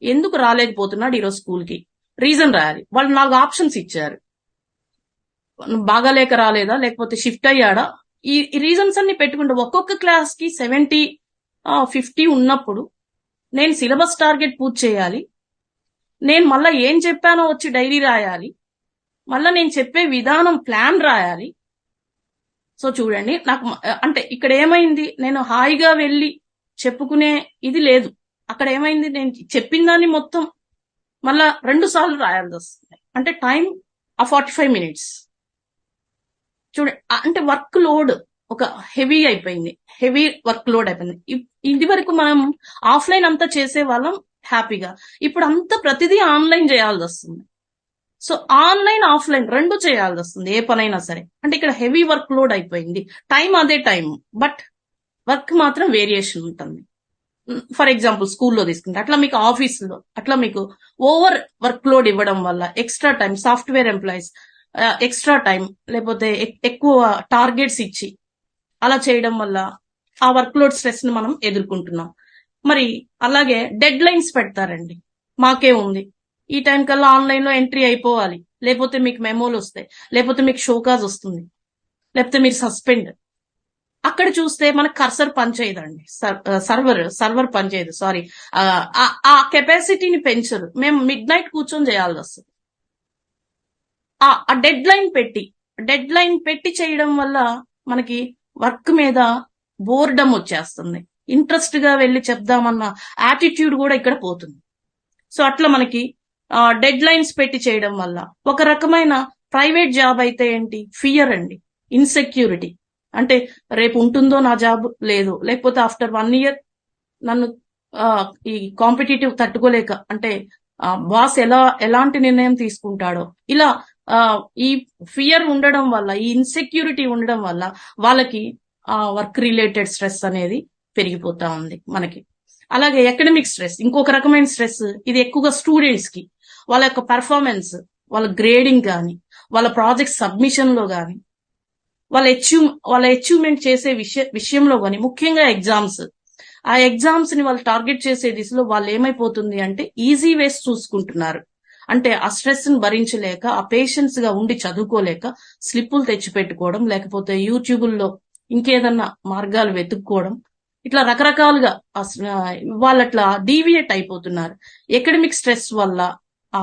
ఎందుకు రాలేకపోతున్నాడు ఈరోజు స్కూల్కి, రీజన్ రాయాలి. వాళ్ళు 4 ఆప్షన్స్ ఇచ్చారు. బాగాలేక రాలేదా, లేకపోతే షిఫ్ట్ అయ్యాడా, ఈ రీజన్స్ అన్ని పెట్టుకుంటే ఒక్కొక్క క్లాస్ కి 70, 50 ఉన్నప్పుడు నేను సిలబస్ టార్గెట్ పూర్తి చేయాలి. నేను మళ్ళా ఏం చెప్పానో వచ్చి డైరీ రాయాలి. మళ్ళా నేను చెప్పే విధానం ప్లాన్ రాయాలి. సో చూడండి, నాకు అంటే ఇక్కడ ఏమైంది, నేను హాయిగా వెళ్ళి చెప్పుకునే ఇది లేదు. అక్కడ ఏమైంది, నేను చెప్పిన దాన్ని మొత్తం మళ్ళా 2 సార్లు రాయాల్సి వస్తుంది. అంటే టైం ఆ 45 minutes. చూడండి, అంటే వర్క్ లోడ్ ఒక హెవీ అయిపోయింది, హెవీ వర్క్ లోడ్ అయిపోయింది. ఇది వరకు మనం ఆఫ్లైన్ అంతా చేసే వాళ్ళం హ్యాపీగా, ఇప్పుడు అంతా ప్రతిదీ ఆన్లైన్ చేయాల్సి వస్తుంది. సో ఆన్లైన్ ఆఫ్లైన్ 2 చేయాల్సి వస్తుంది, ఏ పనైనా సరే. అంటే ఇక్కడ హెవీ వర్క్ లోడ్ అయిపోయింది. టైం అదే టైం, బట్ వర్క్ మాత్రం వేరియేషన్ ఉంటుంది. ఫర్ ఎగ్జాంపుల్ స్కూల్లో తీసుకుంటే, అట్లా మీకు ఆఫీసులో అట్లా మీకు ఓవర్ వర్క్ లోడ్ ఇవ్వడం వల్ల extra time, software employees extra time, లేకపోతే ఎక్కువ టార్గెట్స్ ఇచ్చి అలా చేయడం వల్ల ఆ వర్క్ లోడ్ స్ట్రెస్ ని మనం ఎదుర్కొంటున్నాం. మరి అలాగే డెడ్ లైన్స్ పెడతారండి. మాకే ఉంది, ఈ టైం కల్లా ఆన్లైన్ లో ఎంట్రీ అయిపోవాలి, లేకపోతే మీకు మెమోలు వస్తాయి, లేకపోతే మీకు షోకాజ్ వస్తుంది, లేకపోతే మీరు సస్పెండ్. అక్కడ చూస్తే మనకు కర్సర్ పనిచేయదండి, సర్వర్ పనిచేయదు, సారీ, ఆ కెపాసిటీని పెంచరు. మేము మిడ్ నైట్ కూర్చొని చేయాల్సి వస్తుంది. ఆ డెడ్ లైన్ పెట్టి చేయడం వల్ల మనకి వర్క్ మీద బోర్డమ్ వచ్చేస్తుంది, ఇంట్రెస్ట్ గా వెళ్ళి చెప్దామన్న యాటిట్యూడ్ కూడా ఇక్కడ పోతుంది. సో అట్లా మనకి డెడ్ లైన్స్ పెట్టి చేయడం వల్ల ఒక రకమైన ప్రైవేట్ జాబ్ అయితే ఏంటి, ఫియర్ అండి, ఇన్సెక్యూరిటీ. అంటే రేపు ఉంటుందో నా జాబ్, లేదు, లేకపోతే ఆఫ్టర్ 1 year నన్ను ఈ కాంపిటేటివ్ తట్టుకోలేక, అంటే బాస్ ఎలాంటి నిర్ణయం తీసుకుంటాడో, ఇలా ఈ ఫియర్ ఉండడం వల్ల, ఈ ఇన్సెక్యూరిటీ ఉండడం వల్ల వాళ్ళకి వర్క్ రిలేటెడ్ స్ట్రెస్ అనేది పెరిగిపోతా ఉంది మనకి. అలాగే ఎకడమిక్ స్ట్రెస్ ఇంకొక రకమైన స్ట్రెస్. ఇది ఎక్కువగా స్టూడెంట్స్ కి వాళ్ళ యొక్క పెర్ఫార్మెన్స్, వాళ్ళ గ్రేడింగ్ కానీ, వాళ్ళ ప్రాజెక్ట్ సబ్మిషన్ లో కానీ, వాళ్ళ అచీవ్మెంట్ చేసే విషయంలో కానీ, ముఖ్యంగా ఎగ్జామ్స్. ఆ ఎగ్జామ్స్ ని వాళ్ళు టార్గెట్ చేసే దిశలో వాళ్ళు ఏమైపోతుంది అంటే ఈజీ వేస్ చూసుకుంటున్నారు. అంటే ఆ స్ట్రెస్ ని భరించలేక, ఆ పేషెన్స్ గా ఉండి చదువుకోలేక స్లిప్పులు తెచ్చిపెట్టుకోవడం, లేకపోతే యూట్యూబుల్లో ఇంకేదన్నా మార్గాలు వెతుక్కోవడం, ఇట్లా రకరకాలుగా వాళ్ళట్లా డీవియేట్ అయిపోతున్నారు. ఎకడమిక్ స్ట్రెస్ వల్ల ఆ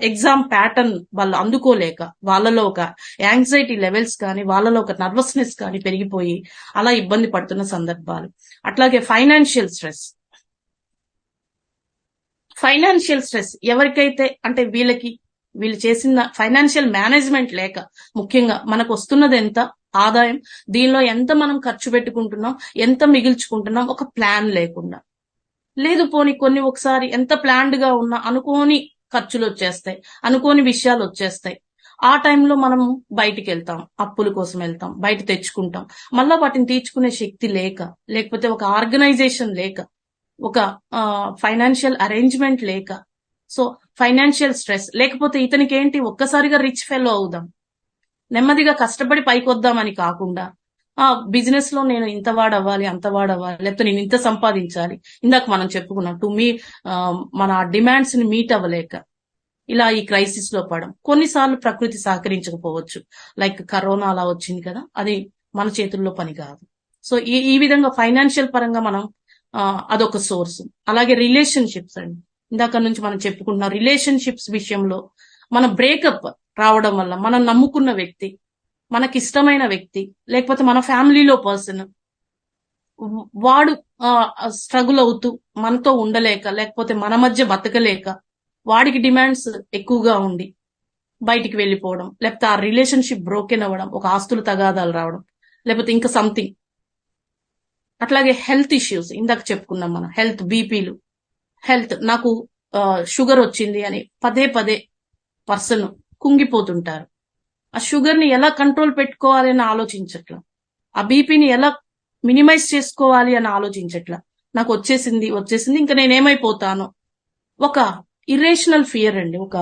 ఎగ్జామ్ ప్యాటర్న్ వాళ్ళు అందుకోలేక వాళ్ళలో ఒక యాంగ్జైటీ లెవెల్స్ కానీ, వాళ్ళలో ఒక నర్వస్నెస్ కానీ పెరిగిపోయి అలా ఇబ్బంది పడుతున్న సందర్భాలు. అట్లాగే ఫైనాన్షియల్ స్ట్రెస్ ఎవరికైతే, అంటే వీళ్ళు చేసిన ఫైనాన్షియల్ మేనేజ్మెంట్ లేక, ముఖ్యంగా మనకు వస్తున్నది ఎంత ఆదాయం, దీనిలో ఎంత మనం ఖర్చు పెట్టుకుంటున్నాం, ఎంత మిగిల్చుకుంటున్నాం, ఒక ప్లాన్ లేకుండా. లేదు పోనీ కొన్ని ఒకసారి ఎంత ప్లాన్డ్ గా ఉన్నా అనుకోని ఖర్చులు వచ్చేస్తాయి, అనుకోని విషయాలు వచ్చేస్తాయి. ఆ టైంలో మనం బయటికి వెళ్తాం, అప్పుల కోసం వెళ్తాం, బయట తెచ్చుకుంటాం. మళ్ళా వాటిని తీర్చుకునే శక్తి లేక, లేకపోతే ఒక ఆర్గనైజేషన్ లేక, ఒక ఫైనాన్షియల్ అరేంజ్మెంట్ లేక, సో ఫైనాన్షియల్ స్ట్రెస్. లేకపోతే ఇతనికి ఏంటి, ఒక్కసారిగా రిచ్ ఫెలో అవుదాం, నెమ్మదిగా కష్టపడి పైకి వద్దామని కాకుండా, బిజినెస్ లో నేను ఇంత వాడవ్వాలి, అంత వాడవ్వాలి, లేకపోతే నేను ఇంత సంపాదించాలి, ఇందాక మనం చెప్పుకున్నాం, మన డిమాండ్స్ ని మీట్ అవ్వలేక ఇలా ఈ క్రైసిస్ లో పడడం. కొన్నిసార్లు ప్రకృతి సహకరించకపోవచ్చు, లైక్ కరోనా అలా వచ్చింది కదా, అది మన చేతుల్లో పని కాదు. సో ఈ విధంగా ఫైనాన్షియల్ పరంగా మనం అదొక సోర్స్. అలాగే రిలేషన్షిప్స్ అండి, ఇందాక నుంచి మనం చెప్పుకుంటున్నాం. రిలేషన్షిప్స్ విషయంలో మన బ్రేకప్ రావడం వల్ల మనం నమ్ముకున్న వ్యక్తి, మనకిష్టమైన వ్యక్తి, లేకపోతే మన ఫ్యామిలీలో పర్సన్ వాడు స్ట్రగుల్ అవుతూ మనతో ఉండలేక, లేకపోతే మన మధ్య బతకలేక, వాడికి డిమాండ్స్ ఎక్కువగా ఉండి బయటికి వెళ్ళిపోవడం, లేకపోతే ఆ రిలేషన్షిప్ బ్రోకెన్ అవ్వడం, ఒక ఆస్తుల తగాదాలు రావడం, లేకపోతే ఇంకా సంథింగ్. అట్లాగే హెల్త్ ఇష్యూస్, ఇందాక చెప్పుకున్నాం మనం, హెల్త్, బీపీలు, హెల్త్, నాకు షుగర్ వచ్చింది అని పదే పదే పర్సన్ కుంగిపోతుంటారు. ఆ షుగర్ ని ఎలా కంట్రోల్ పెట్టుకోవాలి అని ఆలోచించట్లా, ఆ బీపీని ఎలా మినిమైజ్ చేసుకోవాలి అని ఆలోచించట్లా. నాకు వచ్చేసింది ఇంకా నేనేమైపోతాను. ఒక ఇర్రేషనల్ ఫియర్ అండి, ఒక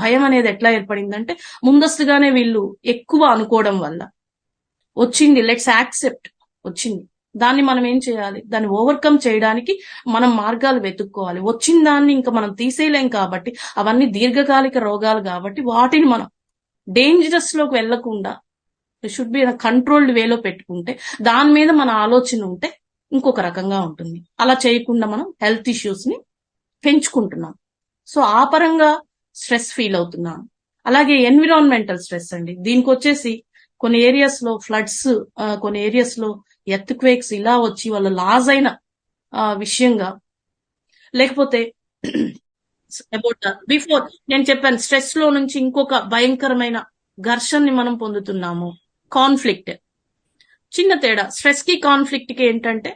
భయం అనేది ఎట్లా ఏర్పడిందంటే ముందస్తుగానే వీళ్ళు ఎక్కువ అనుకోవడం వల్ల వచ్చింది. లెట్స్ యాక్సెప్ట్, వచ్చింది, దాన్ని మనం ఏం చేయాలి, దాన్ని ఓవర్కమ్ చేయడానికి మనం మార్గాలు వెతుక్కోవాలి. వచ్చిన దాన్ని ఇంకా మనం తీసేయలేం కాబట్టి, అవన్నీ దీర్ఘకాలిక రోగాలు కాబట్టి వాటిని మనం డేంజరస్ లోకి వెళ్లకుండా షుడ్ బి కంట్రోల్డ్ వేలో పెట్టుకుంటే, దాని మీద మన ఆలోచన ఉంటే ఇంకొక రకంగా ఉంటుంది. అలా చేయకుండా మనం హెల్త్ ఇష్యూస్ ని పెంచుకుంటున్నాం. సో ఆ పరంగా స్ట్రెస్ ఫీల్ అవుతున్నాం. అలాగే ఎన్విరాన్మెంటల్ స్ట్రెస్ అండి, దీనికి వచ్చేసి కొన్ని ఏరియాస్ లో ఫ్లడ్స్, కొన్ని ఏరియాస్ లో ఎర్త్ క్వేక్స్ ఇలా వచ్చి వాళ్ళ లాస్ అయిన విషయంగా, లేకపోతే అబౌట్ బిఫోర్ నేను చెప్పాను, స్ట్రెస్ లో నుంచి ఇంకొక భయంకరమైన ఘర్షణని మనం పొందుతున్నాము, కాన్ఫ్లిక్ట్. చిన్న తేడా స్ట్రెస్ కి కాన్ఫ్లిక్ట్ కి ఏంటంటే,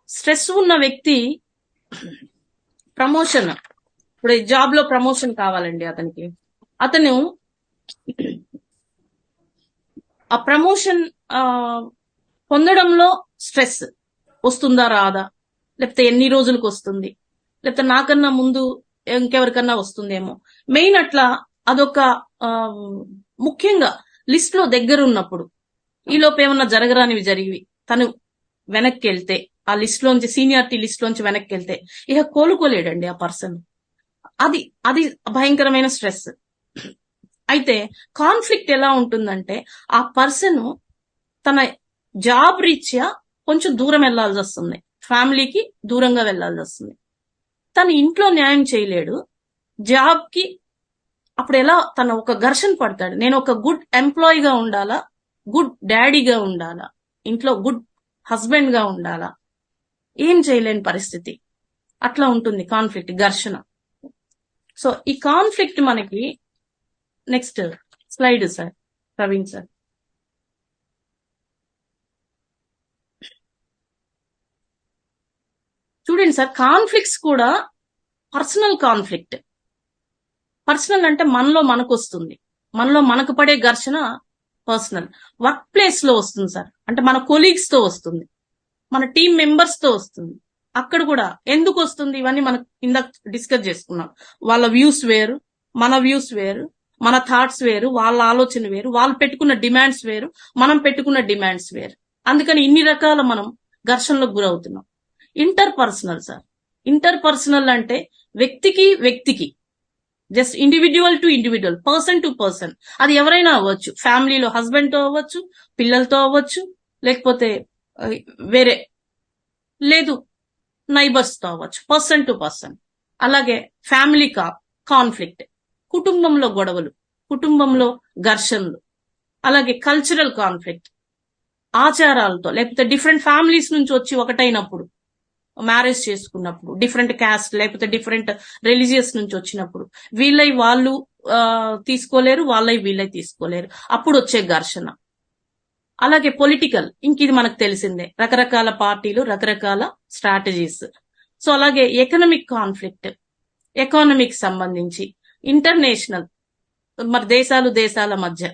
స్ట్రెస్ ఉన్న వ్యక్తి ప్రమోషన్, ఇప్పుడు జాబ్ లో ప్రమోషన్ కావాలండి అతనికి, అతను ఆ ప్రమోషన్ పొందడంలో స్ట్రెస్ వస్తుందా రాదా, లేకపోతే ఎన్ని రోజులకు వస్తుంది, లేకపోతే నాకన్నా ముందు ఇంకెవరికన్నా వస్తుందేమో, మెయిన్ అట్లా అదొక ముఖ్యంగా లిస్ట్ లో దగ్గర ఉన్నప్పుడు, ఈ లోపు ఏమన్నా జరగరానివి జరిగి తను వెనక్కి వెళ్తే, ఆ లిస్ట్ లోంచి, సీనియారిటీ లిస్ట్ లోంచి వెనక్కి వెళ్తే ఇక కోలుకోలేడండి ఆ పర్సన్. అది భయంకరమైన స్ట్రెస్. అయితే కాన్ఫ్లిక్ట్ ఎలా ఉంటుందంటే, ఆ పర్సన్ తన జాబ్ రీత్యా కొంచెం దూరం వెళ్లాల్సి వస్తుంది, ఫ్యామిలీకి దూరంగా వెళ్లాల్సి వస్తుంది, తన ఇంట్లో న్యాయం చేయలేడు, జాబ్ కి అప్పుడు ఎలా తన ఒక ఘర్షణ పడతాడు. నేను ఒక గుడ్ ఎంప్లాయీగా ఉండాలా, గుడ్ డాడీగా ఉండాలా, ఇంట్లో గుడ్ హస్బెండ్ గా ఉండాలా, ఏం చేయలేని పరిస్థితి. అట్లా ఉంటుంది కాన్ఫ్లిక్ట్, ఘర్షణ. సో ఈ కాన్ఫ్లిక్ట్ మనకి next slide sir, Praveen sir. చూడండి సార్, కాన్ఫ్లిక్ట్స్ కూడా పర్సనల్ కాన్ఫ్లిక్ట్. పర్సనల్ అంటే మనలో మనకు వస్తుంది, మనలో మనకు పడే ఘర్షణ పర్సనల్. వర్క్ ప్లేస్ లో వస్తుంది సార్, అంటే మన కొలీగ్స్ తో వస్తుంది, మన టీం మెంబర్స్ తో వస్తుంది. అక్కడ కూడా ఎందుకు వస్తుంది, ఇవన్నీ మనం ఇందాక డిస్కస్ చేసుకున్నాం. వాళ్ళ వ్యూస్ వేరు, మన వ్యూస్ వేరు, మన థాట్స్ వేరు, వాళ్ళ ఆలోచన వేరు, వాళ్ళు పెట్టుకున్న డిమాండ్స్ వేరు, మనం పెట్టుకున్న డిమాండ్స్ వేరు. అందుకని ఇన్ని రకాల మనం ఘర్షణలకు గురవుతున్నాం. Interpersonal sir, interpersonal అంటే వ్యక్తికి just individual to individual, person to person. అది ఎవరైనా అవ్వచ్చు, ఫ్యామిలీలో హస్బెండ్ తో అవ్వచ్చు, పిల్లలతో అవ్వచ్చు, లేకపోతే వేరే లేదు నైబర్స్ తో అవ్వచ్చు, పర్సన్ టు పర్సన్. అలాగే ఫ్యామిలీ కాన్ఫ్లిక్ట్, కుటుంబంలో గొడవలు, కుటుంబంలో ఘర్షణలు. అలాగే కల్చరల్ కాన్ఫ్లిక్ట్, ఆచారాలతో, లేకపోతే డిఫరెంట్ ఫ్యామిలీస్ నుంచి వచ్చి ఒకటైనప్పుడు, మ్యారేజ్ చేసుకున్నప్పుడు, డిఫరెంట్ క్యాస్ట్ లేకపోతే డిఫరెంట్ రిలీజియస్ నుంచి వచ్చినప్పుడు వీళ్ళై వాళ్ళు తీసుకోలేరు, వాళ్ళై వీళ్ళై తీసుకోలేరు, అప్పుడు వచ్చే ఘర్షణ. అలాగే పొలిటికల్, ఇంక ఇది మనకు తెలిసిందే, రకరకాల పార్టీలు, రకరకాల స్ట్రాటజీస్. సో అలాగే ఎకనామిక్ కాన్ఫ్లిక్ట్, ఎకానమీకి సంబంధించి, ఇంటర్నేషనల్, మరి దేశాల మధ్య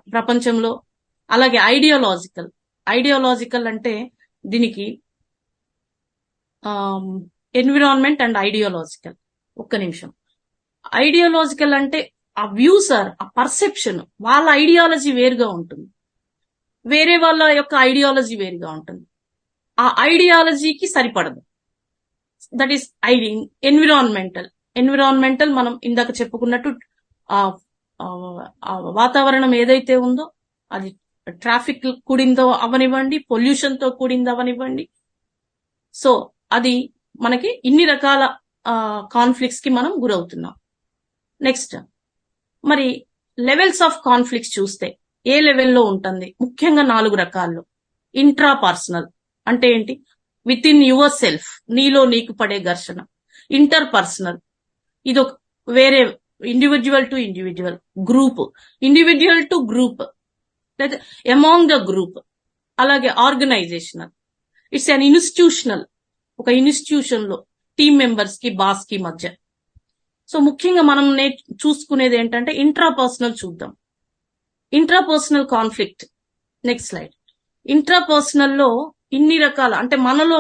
ప్రపంచంలో. అలాగే ఐడియాలజికల్ అంటే దీనికి ఎన్విరాన్మెంట్ అండ్ ఐడియాలజికల్. ఒక్క నిమిషం. ఐడియాలజికల్ అంటే ఆ వ్యూస్ ఆర్ ఆ పర్సెప్షన్, వాళ్ళ ఐడియాలజీ వేరుగా ఉంటుంది, వేరే వాళ్ళ యొక్క ఐడియాలజీ వేరుగా ఉంటుంది, ఆ ఐడియాలజీకి సరిపడదు. That is environmental. ఎన్విరాన్మెంటల్, మనం ఇందాక చెప్పుకున్నట్టు ఆ ఆ వాతావరణం ఏదైతే ఉందో అది ట్రాఫిక్ కూడిందో అవనివ్వండి, పొల్యూషన్ తో కూడిందో అవనివ్వండి. సో అది మనకి ఇన్ని రకాల కాన్ఫ్లిక్ట్స్ కి మనం గురవుతున్నాం. నెక్స్ట్ మరి లెవెల్స్ ఆఫ్ కాన్ఫ్లిక్ట్స్ చూస్తే ఏ లెవెల్లో ఉంటుంది? ముఖ్యంగా 4 రకాల్లో. ఇంట్రా పర్సనల్ అంటే ఏంటి? విత్ ఇన్ యువర్ సెల్ఫ్, నీలో నీకు పడే ఘర్షణ. ఇంటర్ పర్సనల్, ఇది ఒక వేరే, individual to individual, group, individual to group, లేదా అమాంగ్ ద గ్రూప్. అలాగే ఆర్గనైజేషనల్, ఇట్స్ అన్ ఇన్స్టిట్యూషనల్, ఒక ఇన్స్టిట్యూషన్ లో టీమ్ మెంబర్స్ కి బాస్ కి మధ్య. సో ముఖ్యంగా మనం చూసుకునేది ఏంటంటే ఇంట్రా పర్సనల్ చూద్దాం. Intra personal conflict, next slide. Intra personal లో ఇన్ని రకాల, అంటే మనలో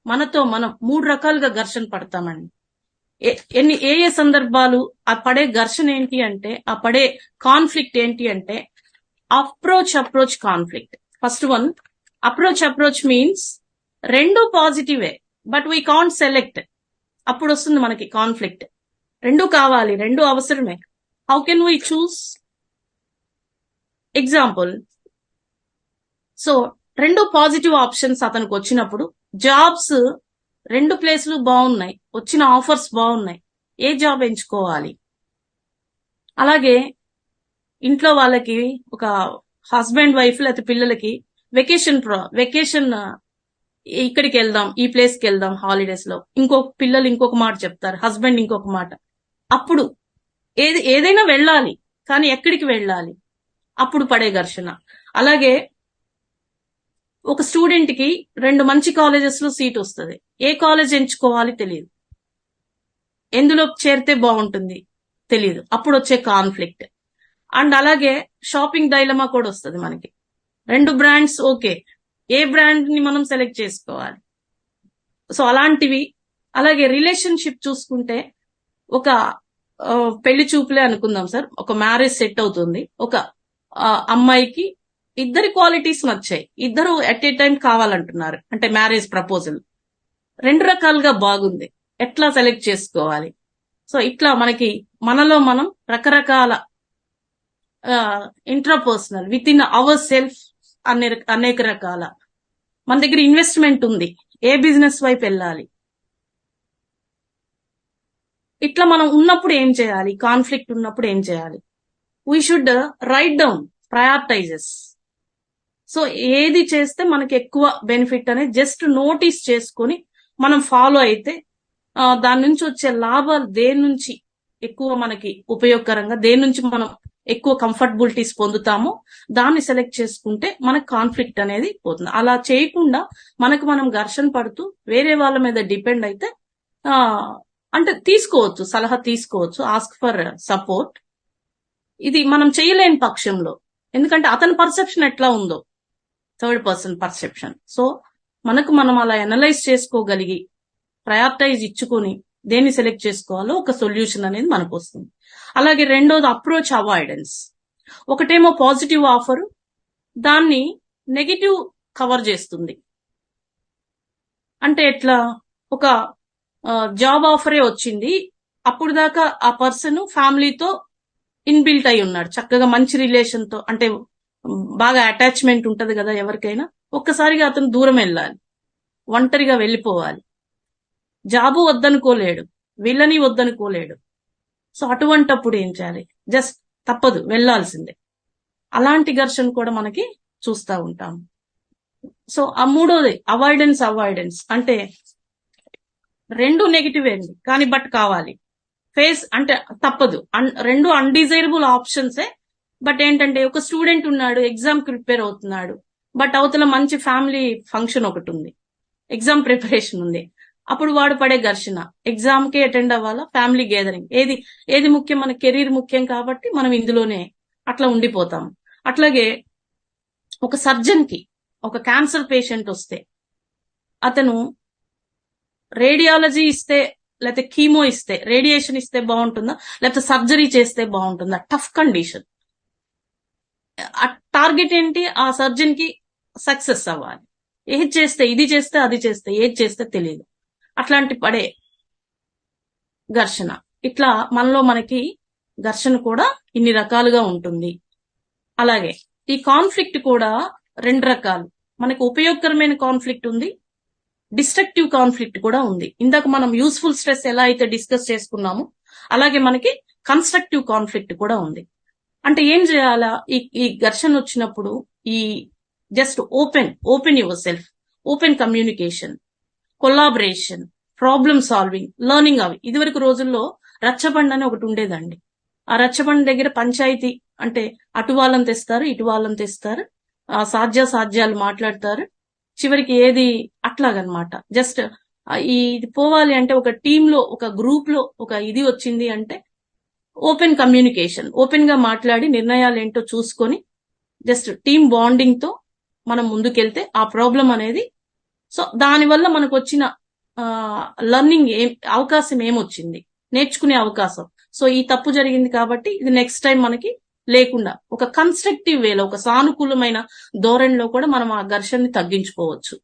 మనతో మనం 3 రకాలుగా ఘర్షణ పడతామండి. ఏ సందర్భాలు ఆ పడే ఘర్షణ ఏంటి అంటే, ఆ పడే కాన్ఫ్లిక్ట్ ఏంటి అంటే approach conflict. First one, approach means రెండు పాజిటివే, బట్ వీ కాంట్ సెలెక్ట్. అప్పుడు వస్తుంది మనకి కాన్ఫ్లిక్ట్. రెండు కావాలి, రెండు అవసరమే. How can we choose? Example, so 2 positive options అతనికి వచ్చినప్పుడు, జాబ్స్ 2 ప్లేసులు బాగున్నాయి, వచ్చిన ఆఫర్స్ బాగున్నాయి, ఏ జాబ్ ఎంచుకోవాలి? అలాగే ఇంట్లో వాళ్ళకి, ఒక హస్బెండ్ వైఫ్ లేకపోతే పిల్లలకి వెకేషన్ ఇక్కడికి వెళ్దాం, ఈ ప్లేస్ కి వెళ్దాం హాలిడేస్ లో, పిల్లలు ఇంకొక మాట చెప్తారు, హస్బెండ్ ఇంకొక మాట. అప్పుడు ఏదైనా వెళ్ళాలి, కానీ ఎక్కడికి వెళ్ళాలి? అప్పుడు పడే ఘర్షణ. అలాగే ఒక స్టూడెంట్ కి 2 మంచి కాలేజెస్ లో సీట్ వస్తుంది, ఏ కాలేజ్ ఎంచుకోవాలి తెలియదు, ఎందులో చేరితే బాగుంటుంది తెలియదు, అప్పుడు వచ్చే కాన్ఫ్లిక్ట్. అండ్ అలాగే షాపింగ్ డైలమా కూడా వస్తుంది మనకి. 2 బ్రాండ్స్ ఓకే, ఏ బ్రాండ్ ని మనం సెలెక్ట్ చేసుకోవాలి? సో అలాంటివి. అలాగే రిలేషన్షిప్ చూసుకుంటే, ఒక పెళ్లి చూపులే అనుకుందాం సార్, ఒక మ్యారేజ్ సెట్ అవుతుంది, ఒక అమ్మాయికి 2 క్వాలిటీస్ నచ్చాయి, 2 ఎట్ ఏ టైం కావాలంటున్నారు, అంటే మ్యారేజ్ ప్రపోజల్ 2 రకాలుగా బాగుంది, ఎట్లా సెలెక్ట్ చేసుకోవాలి? సో ఇట్లా మనలో మనం రకరకాల intrapersonal, with in our self అనేక రకాల. మన దగ్గర ఇన్వెస్ట్మెంట్ ఉంది, ఏ బిజినెస్ వైపు వెళ్ళాలి? ఇట్లా మనం ఉన్నప్పుడు ఏం చేయాలి? కాన్ఫ్లిక్ట్ ఉన్నప్పుడు ఏం చేయాలి? We should write down ప్రయారిటైజెస్. So ఏది చేస్తే మనకి ఎక్కువ బెనిఫిట్ అనేది జస్ట్ నోటీస్ చేసుకొని మనం ఫాలో అయితే, దాని నుంచి వచ్చే లాభాలు దేని నుంచి ఎక్కువ మనకి ఉపయోగకరంగా, దేని నుంచి మనం ఎక్కువ కంఫర్టబిలిటీస్ పొందుతామో దాన్ని సెలెక్ట్ చేసుకుంటే మనకు కాన్ఫ్లిక్ట్ అనేది పోతుంది. అలా చేయకుండా మనం ఘర్షణ పడుతూ వేరే వాళ్ళ మీద డిపెండ్ అయితే, అంటే తీసుకోవచ్చు, సలహా తీసుకోవచ్చు, ఆస్క్ ఫర్ సపోర్ట్. ఇది మనం చేయలేని పక్షంలో, ఎందుకంటే అతని పర్సెప్షన్ ఎట్లా ఉందో, థర్డ్ పర్సన్ పర్సెప్షన్. సో మనం అలా అనలైజ్ చేసుకోగలిగి ప్రయారిటైజ్ ఇచ్చుకొని దేన్ని సెలెక్ట్ చేసుకోవాలో ఒక సొల్యూషన్ అనేది మనకు వస్తుంది. అలాగే రెండోది అప్రోచ్ అవాయిడెన్స్. ఒకటేమో పాజిటివ్ ఆఫర్, దాన్ని నెగిటివ్ కవర్ చేస్తుంది. అంటే ఎట్లా? ఒక జాబ్ ఆఫరే వచ్చింది, అప్పుడు దాకా ఆ పర్సన్ ఫ్యామిలీతో ఇన్బిల్ట్ అయి ఉన్నాడు, చక్కగా మంచి రిలేషన్ తో, అంటే బాగా అటాచ్మెంట్ ఉంటది కదా ఎవరికైనా. ఒక్కసారిగా అతను దూరం వెళ్ళాలి, ఒంటరిగా వెళ్ళిపోవాలి, జాబు వద్దనుకోలేడు, వీళ్ళని వద్దనుకోలేడు. సో అటువంటప్పుడు ఏం చేయాలి? జస్ట్ తప్పదు, వెళ్లాల్సిందే. అలాంటి ఘర్షణ కూడా మనకి చూస్తూ ఉంటాం. సో ఆ మూడోది అవాయిడెన్స్ అంటే 2 నెగిటివ్ అండి, కానీ బట్ కావాలి, ఫేస్ అంటే తప్పదు. 2 అన్డిజైరబుల్ ఆప్షన్సే, బట్ ఏంటంటే ఒక స్టూడెంట్ ఉన్నాడు, ఎగ్జామ్ కి ప్రిపేర్ అవుతున్నాడు, బట్ అవతల మంచి ఫ్యామిలీ ఫంక్షన్ ఒకటి ఉంది, ఎగ్జామ్ ప్రిపరేషన్ ఉంది. అప్పుడు వాడు పడే ఘర్షణ, ఎగ్జామ్ కి అటెండ్ అవ్వాలా, ఫ్యామిలీ గ్యాదరింగ్, ఏది ముఖ్యం? మన కెరీర్ ముఖ్యం కాబట్టి మనం ఇందులోనే అట్లా ఉండిపోతాం. అట్లాగే ఒక సర్జన్ కి ఒక క్యాన్సర్ పేషెంట్ వస్తే, అతను రేడియాలజీ ఇస్తే లేకపోతే కీమో ఇస్తే, రేడియేషన్ ఇస్తే బాగుంటుందా, లేకపోతే సర్జరీ చేస్తే బాగుంటుందా? Tough condition. ఆ టార్గెట్ ఏంటి? ఆ సర్జన్ కి సక్సెస్ అవ్వాలి. ఏది చేస్తే, ఇది చేస్తే, అది చేస్తే, ఏది చేస్తే తెలియదు. అట్లాంటి పడే ఘర్షణ. ఇట్లా మనలో మనకి ఘర్షణ కూడా ఇన్ని రకాలుగా ఉంటుంది. అలాగే ఈ కాన్ఫ్లిక్ట్ కూడా 2 రకాలు. మనకి ఉపయోగకరమైన కాన్ఫ్లిక్ట్ ఉంది, డిస్ట్రక్టివ్ కాన్ఫ్లిక్ట్ కూడా ఉంది. ఇందాక మనం యూస్ఫుల్ స్ట్రెస్ ఎలా అయితే డిస్కస్ చేసుకున్నామో అలాగే మనకి కన్స్ట్రక్టివ్ కాన్ఫ్లిక్ట్ కూడా ఉంది. అంటే ఏం చేయాలా, ఈ ఘర్షణ వచ్చినప్పుడు ఈ just open your self, open communication, collaboration, problem solving, learning. అవి ఇదివరకు రోజుల్లో రచ్చబండ అని ఒకటి ఉండేదండి. ఆ రచ్చబండ దగ్గర పంచాయతీ అంటే అటు వాళ్ళని తెస్తారు, ఇటు వాళ్ళని తెస్తారు, ఆ సాధ్యాలు మాట్లాడతారు, చివరికి ఏది అట్లాగనమాట. జస్ట్ ఇది పోవాలి అంటే ఒక టీమ్ లో, ఒక గ్రూప్ లో ఒక ఇది వచ్చింది అంటే ఓపెన్ కమ్యూనికేషన్, ఓపెన్ గా మాట్లాడి నిర్ణయాలు ఏంటో చూసుకొని జస్ట్ టీమ్ బాండింగ్ తో మనం ముందుకెళ్తే ఆ ప్రాబ్లం అనేది, సో దానివల్ల మనకు వచ్చిన లెర్నింగ్ అవకాశం ఏమొచ్చింది, నేర్చుకునే అవకాశం. సో ఈ తప్పు జరిగింది కాబట్టి ఇది నెక్స్ట్ టైం మనకి లేకుండా ఒక కన్స్ట్రక్టివ్ వేలో, ఒక సానుకూలమైన ధోరణిలో కూడా మనం ఆ ఘర్షణని తగ్గించుకోవచ్చు.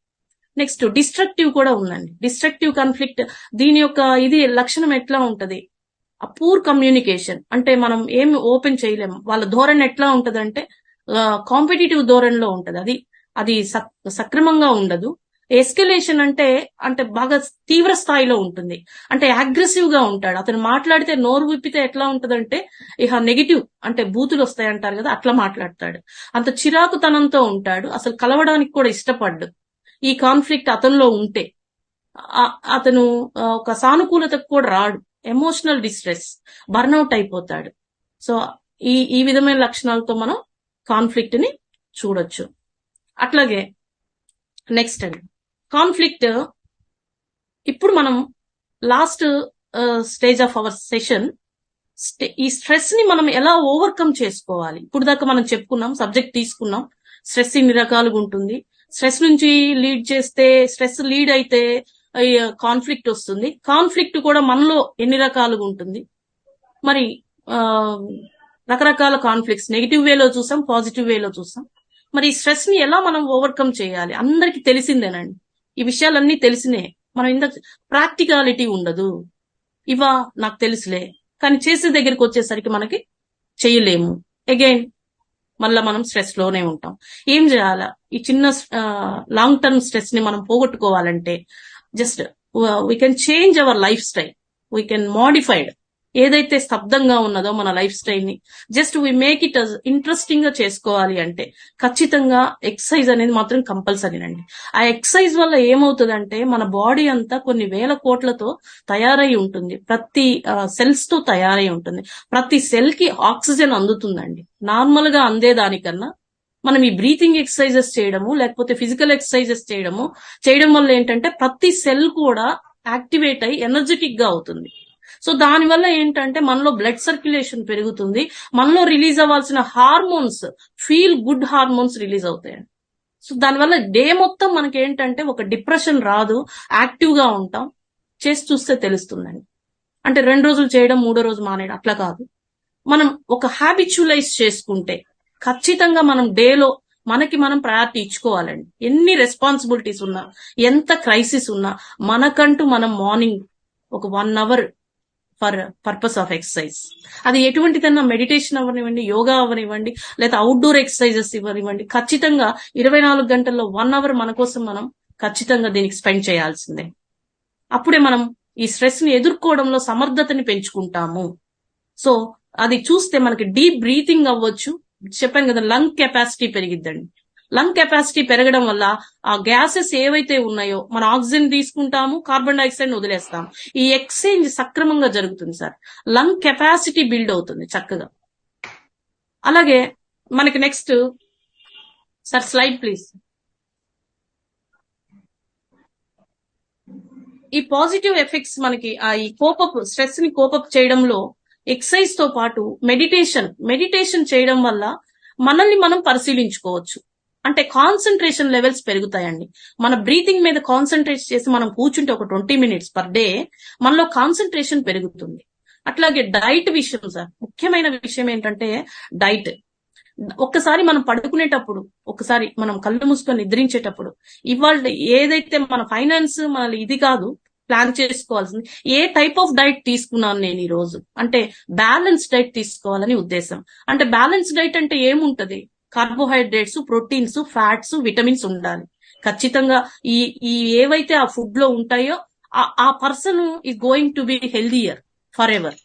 నెక్స్ట్ డిస్ట్రక్టివ్ కూడా ఉందండి. డిస్ట్రక్టివ్ కాన్ఫ్లిక్ట్ దీని యొక్క ఇది లక్షణం ఎట్లా ఉంటది, ఆ పూర్ కమ్యూనికేషన్. అంటే మనం ఏమి ఓపెన్ చేయలేము. వాళ్ళ ధోరణి ఎట్లా ఉంటదంటే కాంపిటేటివ్ ధోరణిలో ఉంటది. అది సక్రమంగా ఉండదు. ఎస్కలేషన్ అంటే బాగా తీవ్ర స్థాయిలో ఉంటుంది. అంటే అగ్రెసివ్ గా ఉంటాడు. అతను మాట్లాడితే నోరు విప్పితే ఎట్లా ఉంటదంటే ఇక నెగిటివ్, అంటే బూతులు వస్తాయి అంటారు కదా, అట్లా మాట్లాడతాడు. అంత చిరాకుతనంతో ఉంటాడు. అసలు కలవడానికి కూడా ఇష్టపడ్డు. ఈ కాన్ఫ్లిక్ట్ అతనిలో ఉంటే అతను ఒక సానుకూలతకు కూడా రాడు. ఎమోషనల్ డిస్ట్రెస్, బర్న్అవుట్ అయిపోతాడు. సో ఈ విధమైన లక్షణాలతో మనం కాన్ఫ్లిక్ట్ ని చూడొచ్చు. అట్లాగే నెక్స్ట్ అండి కాన్ఫ్లిక్ట్. ఇప్పుడు మనం last stage of our session, ఈ స్ట్రెస్ ని మనం ఎలా ఓవర్కమ్ చేసుకోవాలి. ఇప్పుడు దాకా మనం చెప్పుకున్నాం, సబ్జెక్ట్ తీసుకున్నాం. స్ట్రెస్ ఇన్ని రకాలుగా ఉంటుంది. స్ట్రెస్ నుంచి స్ట్రెస్ లీడ్ అయితే కాన్ఫ్లిక్ట్ వస్తుంది. కాన్ఫ్లిక్ట్ కూడా మనలో ఎన్ని రకాలుగా ఉంటుంది. మరి రకరకాల కాన్ఫ్లిక్ట్స్ నెగిటివ్ వేలో చూసాం, పాజిటివ్ వేలో చూసాం. మరి ఈ స్ట్రెస్ ని ఎలా మనం ఓవర్కమ్ చేయాలి అందరికి తెలిసిందేనండి. ఈ విషయాలన్నీ తెలిసినే. మనం ఇంత ప్రాక్టికాలిటీ ఉండదు. ఇవా నాకు తెలుసులే, కానీ చేసే దగ్గరికి వచ్చేసరికి మనకి చేయలేము. అగైన్ మళ్ళా మనం స్ట్రెస్ లోనే ఉంటాం. ఏం చేయాలా, ఈ చిన్న లాంగ్ టర్మ్ స్ట్రెస్ ని మనం పోగొట్టుకోవాలంటే just we can change our lifestyle, we can modified. ఏదైతే స్తబ్దంగా ఉన్నదో మన లైఫ్ స్టైల్ ని just we make it interesting గా చేసుకోవాలి అంటే ఖచ్చితంగా ఎక్సర్సైజ్ అనేది మాత్రం కంపల్సరీనండి. ఆ ఎక్సర్సైజ్ వల్ల ఏమవుతుందంటే మన బాడీ అంతా కొన్ని వేల కోట్లతో తయారై ఉంటుంది. ప్రతి సెల్స్ తో తయారై ఉంటుంది. ప్రతి సెల్ కి ఆక్సిజన్ అందుతుందండి. నార్మల్ గా అందేదానికన్నా మనం ఈ బ్రీతింగ్ ఎక్సర్సైజెస్ చేయడము, లేకపోతే ఫిజికల్ ఎక్సర్సైజెస్ చేయడం వల్ల ఏంటంటే ప్రతి సెల్ కూడా యాక్టివేట్ అయి ఎనర్జెటిక్ గా అవుతుంది. సో దానివల్ల ఏంటంటే మనలో బ్లడ్ సర్క్యులేషన్ పెరుగుతుంది. మనలో రిలీజ్ అవ్వాల్సిన hormones, feel good hormones release అవుతాయండి. సో దానివల్ల డే మొత్తం మనకి ఏంటంటే ఒక డిప్రెషన్ రాదు, యాక్టివ్ గా ఉంటాం. చేసి చూస్తే తెలుస్తుందండి. అంటే 2 రోజులు చేయడం, 3వ రోజు మానేయడం అట్లా కాదు. మనం ఒక హ్యాబిచువలైజ్ చేసుకుంటే ఖచ్చితంగా మనం డేలో మనకి మనం ప్రయారిటీ ఇచ్చుకోవాలండి. ఎన్ని రెస్పాన్సిబిలిటీస్ ఉన్నా, ఎంత క్రైసిస్ ఉన్నా మనకంటూ మనం మార్నింగ్ ఒక 1 hour for purpose of exercise. అది ఎటువంటిదన్నా మెడిటేషన్ అవ్వనివ్వండి, యోగా అవ్వనివ్వండి, లేదా అవుట్డోర్ ఎక్సర్సైజెస్ ఇవ్వనివ్వండి, ఖచ్చితంగా 24 గంటల్లో 1 అవర్ మన కోసం మనం ఖచ్చితంగా దీనికి స్పెండ్ చేయాల్సిందే. అప్పుడే మనం ఈ స్ట్రెస్ ని ఎదుర్కోవడంలో సమర్థతని పెంచుకుంటాము. సో అది చూస్తే మనకి డీప్ బ్రీతింగ్ అవ్వచ్చు. చెప్పాను కదా, లంగ్ కెపాసిటీ పెరిగిద్దండి. లంగ్ కెపాసిటీ పెరగడం వల్ల ఆ గ్యాసెస్ ఏవైతే ఉన్నాయో మన ఆక్సిజన్ తీసుకుంటాము, కార్బన్ డైఆక్సైడ్ వదిలేస్తాం. ఈ ఎక్స్చేంజ్ సక్రమంగా జరుగుతుంది సార్. లంగ్ కెపాసిటీ బిల్డ్ అవుతుంది చక్కగా. అలాగే మనకి నెక్స్ట్ సార్ స్లైడ్ ప్లీజ్. ఈ పాజిటివ్ ఎఫెక్ట్స్ మనకి ఈ కోపప్ స్ట్రెస్ ని కోపప్ చేయడంలో ఎక్సర్సైజ్ తో పాటు మెడిటేషన్ చేయడం వల్ల మనల్ని మనం పరిశీలించుకోవచ్చు. అంటే కాన్సన్ట్రేషన్ లెవెల్స్ పెరుగుతాయండి. మన బ్రీతింగ్ మీద కాన్సన్ట్రేట్ చేసి మనం కూర్చుంటే ఒక 20 minutes పర్ డే మనలో కాన్సన్ట్రేషన్ పెరుగుతుంది. అట్లాగే డైట్ విషయం సార్, ముఖ్యమైన విషయం ఏంటంటే డైట్. ఒక్కసారి మనం పడుకునేటప్పుడు, ఒకసారి మనం కళ్ళు మూసుకొని నిద్రించేటప్పుడు, ఇవాళ ఏదైతే మన ఫైనాన్స్ మన ఇది కాదు, ప్లాన్ చేసుకోవాల్సింది ఏ టైప్ ఆఫ్ డైట్ తీసుకున్నాను నేను ఈ రోజు, అంటే బ్యాలెన్స్ డైట్ తీసుకోవాలని ఉద్దేశం. అంటే బ్యాలెన్స్ డైట్ అంటే ఏముంటది, కార్బోహైడ్రేట్స్, ప్రోటీన్స్, ఫ్యాట్స్, విటమిన్స్ ఉండాలి ఖచ్చితంగా. ఈ ఏవైతే ఆ ఫుడ్ లో ఉంటాయో ఆ person is going to be healthier for ever.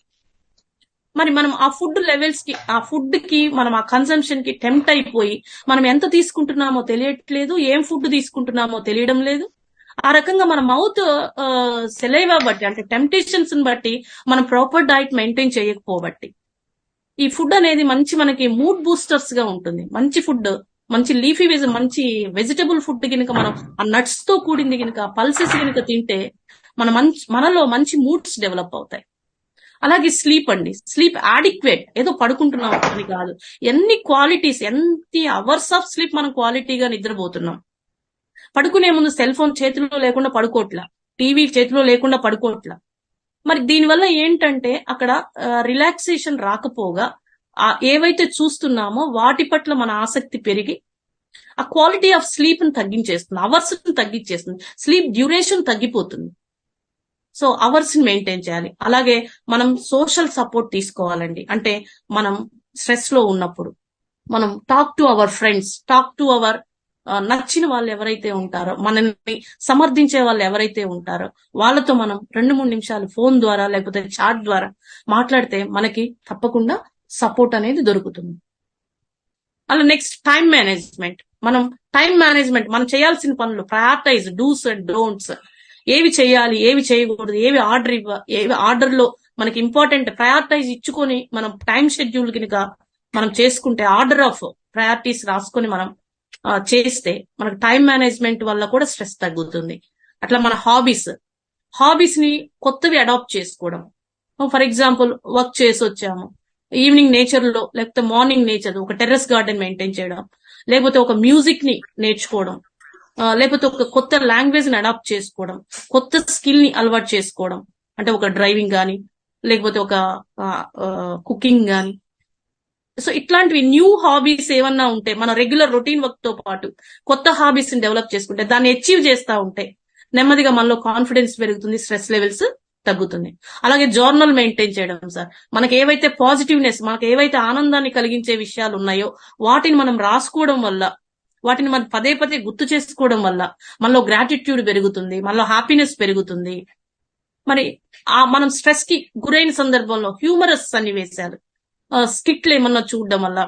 మరి మనం ఆ ఫుడ్ లెవెల్స్ కి, ఆ ఫుడ్ కి, మనం ఆ కన్సంప్షన్ కి టెంప్ట్ అయిపోయి మనం ఎంత తీసుకుంటున్నామో తెలియట్లేదు, ఏం ఫుడ్ తీసుకుంటున్నామో తెలియడం లేదు. ఆ రకంగా మన మౌత్ సెలైవా బట్టి, అంటే టెంప్టేషన్స్ బట్టి మనం ప్రాపర్ డైట్ మెయింటైన్ చేయకపోబట్టి ఈ ఫుడ్ అనేది మంచి మనకి మూడ్ బూస్టర్స్ గా ఉంటుంది. మంచి ఫుడ్, మంచి లీఫీ మంచి వెజిటబుల్ ఫుడ్ గినక మనం ఆ నట్స్ తో కూడింది గినక, పల్సెస్ గినక తింటే మనలో మంచి మూడ్స్ డెవలప్ అవుతాయి. అలాగే స్లీప్ అండి, స్లీప్ అడిక్వేట్, ఏదో పడుకుంటున్నాం అని కాదు, ఎన్ని క్వాలిటీస్, ఎన్ని అవర్స్ ఆఫ్ స్లీప్ మనం క్వాలిటీగా నిద్రపోతున్నాం. పడుకునే ముందు సెల్ ఫోన్ చేతిలో లేకుండా పడుకోవట్లా, టీవీ చేతిలో లేకుండా పడుకోవట్లా. మరి దీనివల్ల ఏంటంటే అక్కడ రిలాక్సేషన్ రాకపోగా ఏవైతే చూస్తున్నామో వాటి పట్ల మన ఆసక్తి పెరిగి ఆ క్వాలిటీ ఆఫ్ స్లీప్ ని తగ్గించేస్తుంది, అవర్స్ ని తగ్గించేస్తుంది, స్లీప్ డ్యూరేషన్ తగ్గిపోతుంది. సో అవర్స్ ని మెయింటైన్ చేయాలి. అలాగే మనం సోషల్ సపోర్ట్ తీసుకోవాలండి. అంటే మనం స్ట్రెస్ లో ఉన్నప్పుడు మనం talk to our friends, talk to our నచ్చిన వాళ్ళు ఎవరైతే ఉంటారో, మనల్ని సమర్థించే వాళ్ళు ఎవరైతే ఉంటారో వాళ్ళతో మనం 2-3 నిమిషాలు ఫోన్ ద్వారా లేకపోతే చాట్ ద్వారా మాట్లాడితే మనకి తప్పకుండా సపోర్ట్ అనేది దొరుకుతుంది. అలా నెక్స్ట్ టైం మేనేజ్మెంట్. మనం చేయాల్సిన పనులు ప్రయారిటైజ్, డూస్ అండ్ డోంట్స్, ఏవి చేయాలి, ఏవి చేయకూడదు, ఏవి ఆర్డర్ లో మనకి ఇంపార్టెంట్ ప్రయారిటైజ్ ఇచ్చుకొని మనం టైం షెడ్యూల్ కనుక మనం చేసుకుంటే, ఆర్డర్ ఆఫ్ ప్రయారిటీస్ రాసుకొని మనం చేస్తే మనకు టైం మేనేజ్మెంట్ వల్ల కూడా స్ట్రెస్ తగ్గుతుంది. అట్లా మన హాబీస్ ని కొత్తవి అడాప్ట్ చేసుకోవడం. ఫర్ ఎగ్జాంపుల్ వర్క్ చేసి వచ్చాము, ఈవినింగ్ నేచర్ లో లేకపోతే మార్నింగ్ నేచర్, ఒక టెర్రస్ గార్డెన్ మెయింటైన్ చేయడం, లేకపోతే ఒక మ్యూజిక్ ని నేర్చుకోవడం, లేకపోతే ఒక కొత్త లాంగ్వేజ్ ని అడాప్ట్ చేసుకోవడం, కొత్త స్కిల్ ని అలవాటు చేసుకోవడం, అంటే ఒక డ్రైవింగ్ గానీ లేకపోతే ఒక కుకింగ్ గానీ. సో ఇట్లాంటివి న్యూ హాబీస్ ఏమన్నా ఉంటే మన రెగ్యులర్ రొటీన్ వర్క్ తో పాటు కొత్త హాబీస్ ని డెవలప్ చేసుకుంటే, దాన్ని అచీవ్ చేస్తా ఉంటే నెమ్మదిగా మనలో కాన్ఫిడెన్స్ పెరుగుతుంది, స్ట్రెస్ లెవెల్స్ తగ్గుతుంది. అలాగే జర్నల్ మెయింటైన్ చేయడం సార్. మనకి ఏవైతే పాజిటివ్నెస్, మనకి ఏవైతే ఆనందాన్ని కలిగించే విషయాలు ఉన్నాయో వాటిని మనం రాసుకోవడం వల్ల, వాటిని మనం పదే పదే గుర్తు చేసుకోవడం వల్ల మనలో గ్రాటిట్యూడ్ పెరుగుతుంది, మనలో హ్యాపీనెస్ పెరుగుతుంది. మరి మనం స్ట్రెస్ కి గురైన సందర్భంలో హ్యూమరస్ సన్నివేశాలు, స్కిట్లు ఏమన్నా చూడడం వల్ల,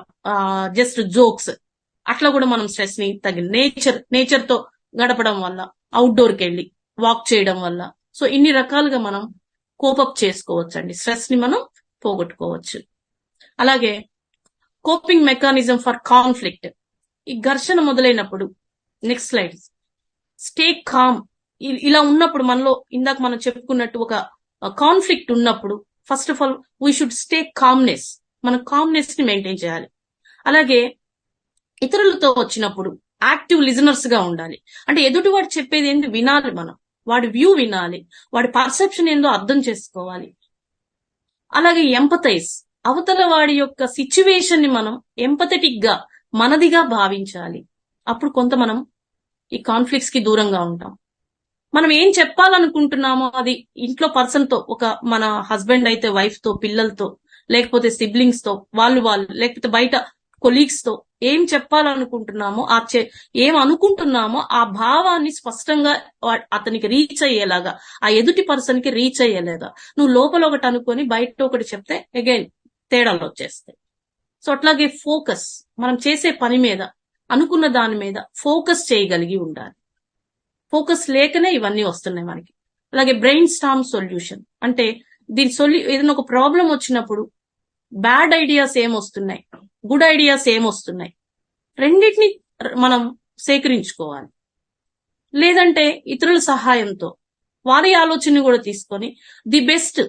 జస్ట్ జోక్స్, అట్లా కూడా మనం స్ట్రెస్ ని నేచర్ తో గడపడం వల్ల, అవుట్డోర్ కి వెళ్ళి వాక్ చేయడం వల్ల, సో ఇన్ని రకాలుగా మనం కోపప్ చేసుకోవచ్చు అండి, స్ట్రెస్ ని మనం పోగొట్టుకోవచ్చు. అలాగే కోపింగ్ మెకానిజం ఫర్ కాన్ఫ్లిక్ట్. ఈ ఘర్షణ మొదలైనప్పుడు, నెక్స్ట్ స్లైడ్, స్టే కామ్. ఇలా ఉన్నప్పుడు మనలో ఇందాక మనం చెప్పుకున్నట్టు ఒక కాన్ఫ్లిక్ట్ ఉన్నప్పుడు first of all we should stay calmness. మనం కామ్నెస్ ని మెయింటైన్ చేయాలి. అలాగే ఇతరులతో వచ్చినప్పుడు యాక్టివ్ లిజనర్స్ గా ఉండాలి. అంటే ఎదుటి వాడు చెప్పేది ఏంటి వినాలి, మనం వాడి వ్యూ వినాలి, వాడి పర్సెప్షన్ ఏందో అర్థం చేసుకోవాలి. అలాగే ఎంపథైజ్, అవతల వాడి యొక్క సిచ్యువేషన్ ని మనం ఎంపథెటిక్ గా మనదిగా భావించాలి. అప్పుడు కొంత మనం ఈ కాన్ఫ్లిక్ట్స్ కి దూరంగా ఉంటాం. మనం ఏం చెప్పాలనుకుంటున్నామో అది ఇంట్లో పర్సన్ తో, ఒక మన హస్బెండ్ అయితే వైఫ్ తో, పిల్లలతో, లేకపోతే సిబ్లింగ్స్ తో, వాళ్ళు లేకపోతే బయట కొలీగ్స్ తో ఏం చెప్పాలనుకుంటున్నామో, ఏం అనుకుంటున్నామో ఆ భావాన్ని స్పష్టంగా అతనికి రీచ్ అయ్యేలాగా, ఆ ఎదుటి పర్సన్ కి రీచ్ అయ్యేలాగా. నువ్వు లోపల ఒకటి అనుకొని బయట ఒకటి చెప్తే అగైన్ తేడాలు వచ్చేస్తాయి. సో అట్లాగే ఫోకస్, మనం చేసే పని మీద, అనుకున్న దాని మీద ఫోకస్ చేయగలిగి ఉండాలి. ఫోకస్ లేకనే ఇవన్నీ వస్తున్నాయి మనకి. అలాగే బ్రెయిన్ స్టార్మ్ సొల్యూషన్, అంటే ఏదైనా ఒక ప్రాబ్లం వచ్చినప్పుడు బ్యాడ్ ఐడియాస్ ఏమొస్తున్నాయి, గుడ్ ఐడియాస్ ఏమొస్తున్నాయి, రెండింటిని మనం సేకరించుకోవాలి. లేదంటే ఇతరుల సహాయంతో వారి ఆలోచనని కూడా తీసుకొని ది బెస్ట్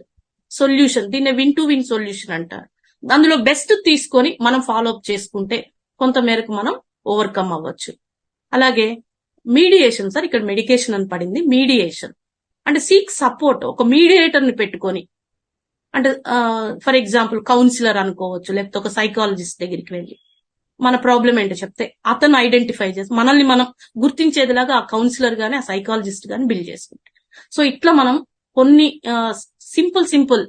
సొల్యూషన్, దీన్ని విన్ టు విన్ సొల్యూషన్ అంటారు, అందులో బెస్ట్ తీసుకొని మనం ఫాలో అప్ చేసుకుంటే కొంత మేరకు మనం ఓవర్కమ్ అవ్వచ్చు. అలాగే మీడియేషన్ సార్, ఇక్కడ మెడికేషన్ అని పడింది, మీడియేషన్ అంటే సీక్ సపోర్ట్, ఒక మీడియేటర్ ని పెట్టుకొని, అంటే ఫర్ ఎగ్జాంపుల్ కౌన్సిలర్ అనుకోవచ్చు, లేకపోతే ఒక సైకాలజిస్ట్ దగ్గరికి వెళ్ళి మన ప్రాబ్లం ఏంటో చెప్తే అతను ఐడెంటిఫై చేసి మనల్ని మనం గుర్తించేదిలాగా ఆ కౌన్సిలర్ గానీ ఆ సైకాలజిస్ట్ గానీ బిల్డ్ చేసుకుంటాం. సో ఇట్లా మనం కొన్ని సింపుల్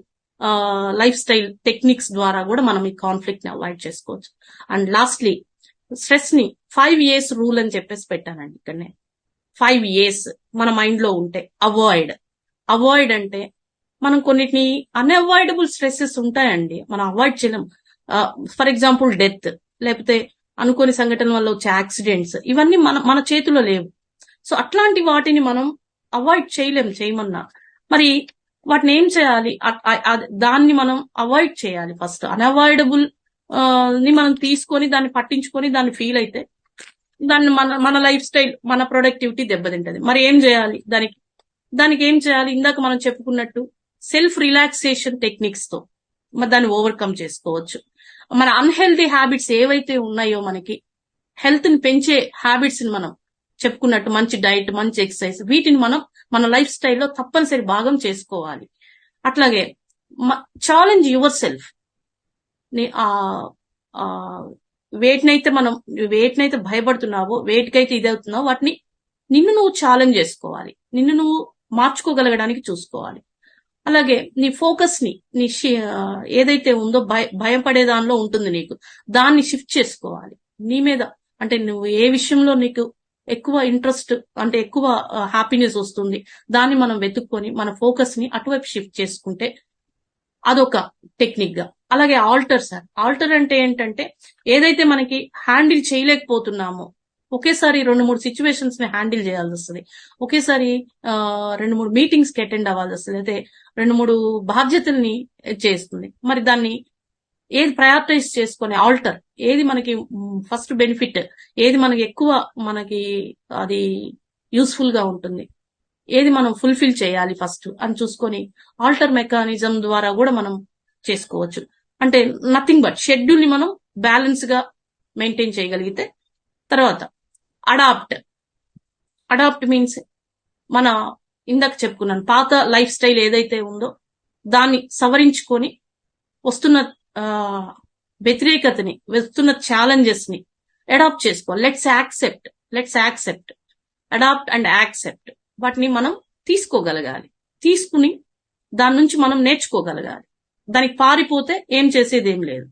లైఫ్ స్టైల్ టెక్నిక్స్ ద్వారా కూడా మనం ఈ కాన్ఫ్లిక్ట్ ని అవాయిడ్ చేసుకోవచ్చు. అండ్ లాస్ట్లీ స్ట్రెస్ ని 5 years రూల్ అని చెప్పేసి పెట్టానండి ఇక్కడనే. 5 years మన మైండ్ లో ఉంటే అవాయిడ్ అంటే మనం కొన్నిటిని అన్అవాయిడబుల్ స్ట్రెస్సెస్ ఉంటాయండి, మనం అవాయిడ్ చేయలేం. ఫర్ ఎగ్జాంపుల్ డెత్, లేకపోతే అనుకోని సంఘటనల వల్ల వచ్చే యాక్సిడెంట్స్, ఇవన్నీ మన చేతిలో లేవు. సో అట్లాంటి వాటిని మనం అవాయిడ్ చేయమన్నా. మరి వాటిని ఏం చేయాలి? దాన్ని మనం అవాయిడ్ చేయాలి. ఫస్ట్ అన్అవాయిడబుల్ ని మనం తీసుకొని దాన్ని పట్టించుకొని దాన్ని ఫీల్ అయితే దాన్ని మన లైఫ్ స్టైల్, మన ప్రొడక్టివిటీ దెబ్బతింటది. మరి ఏం చేయాలి? దానికి ఏం చేయాలి? ఇందాక మనం చెప్పుకున్నట్టు సెల్ఫ్ రిలాక్సేషన్ టెక్నిక్స్ తో మరి దాన్ని ఓవర్కమ్ చేసుకోవచ్చు. మన అన్హెల్దీ హ్యాబిట్స్ ఏవైతే ఉన్నాయో, మనకి హెల్త్ ని పెంచే హ్యాబిట్స్ ని మనం చెప్పుకున్నట్టు మంచి డైట్, మంచి ఎక్సర్సైజ్, వీటిని మనం మన లైఫ్ స్టైల్లో తప్పనిసరి భాగం చేసుకోవాలి. అట్లాగే ఛాలెంజ్ యువర్ సెల్ఫ్. వేటినైతే భయపడుతున్నావో, వేటికైతే ఇదవుతున్నావో వాటిని నిన్ను నువ్వు ఛాలెంజ్ చేసుకోవాలి, నిన్ను నువ్వు మార్చుకోగలగడానికి చూసుకోవాలి. అలాగే నీ ఫోకస్ ని ఏదైతే ఉందో భయపడే దానిలో ఉంటుంది నీకు, దాన్ని షిఫ్ట్ చేసుకోవాలి నీ మీద. అంటే నువ్వు ఏ విషయంలో నీకు ఎక్కువ ఇంట్రెస్ట్, అంటే ఎక్కువ హ్యాపీనెస్ వస్తుంది, దాన్ని మనం వెతుక్కొని మన ఫోకస్ ని అటువైపు షిఫ్ట్ చేసుకుంటే అదొక టెక్నిక్ గా. అలాగే ఆల్టర్ అంటే ఏంటంటే ఏదైతే మనకి హ్యాండిల్ చేయలేకపోతున్నామో, ఒకేసారి 2-3 సిచ్యువేషన్స్ ని హ్యాండిల్ చేయాల్సి వస్తుంది, ఒకేసారి 2-3 మీటింగ్స్ కి అటెండ్ అవ్వాల్సి వస్తుంది, అయితే 2-3 బాధ్యతల్ని చేస్తుంది. మరి దాన్ని ఏది ప్రయారిటైజ్ చేసుకునే ఆల్టర్, ఏది మనకి ఫస్ట్ బెనిఫిట్, ఏది మనకి ఎక్కువ మనకి అది యూస్ఫుల్ గా ఉంటుంది, ఏది మనం ఫుల్ఫిల్ చేయాలి ఫస్ట్ అని చూసుకొని ఆల్టర్ మెకానిజం ద్వారా కూడా మనం చేసుకోవచ్చు. అంటే నథింగ్ బట్ షెడ్యూల్ ని మనం బ్యాలెన్స్ గా మెయింటైన్ చేయగలిగితే. తర్వాత అడాప్ట్ మీన్స్ మన ఇందాక చెప్పుకున్నాను పాత లైఫ్ స్టైల్ ఏదైతే ఉందో దాన్ని సవరించుకొని వస్తున్న వ్యతిరేకతని, వస్తున్న ఛాలెంజెస్ ని అడాప్ట్ చేసుకోవాలి. Let's accept adapt and accept. వాటిని మనం తీసుకోగలగాలి, తీసుకుని దాని నుంచి మనం నేర్చుకోగలగాలి. దానికి పారిపోతే ఏం చేసేది ఏం లేదు.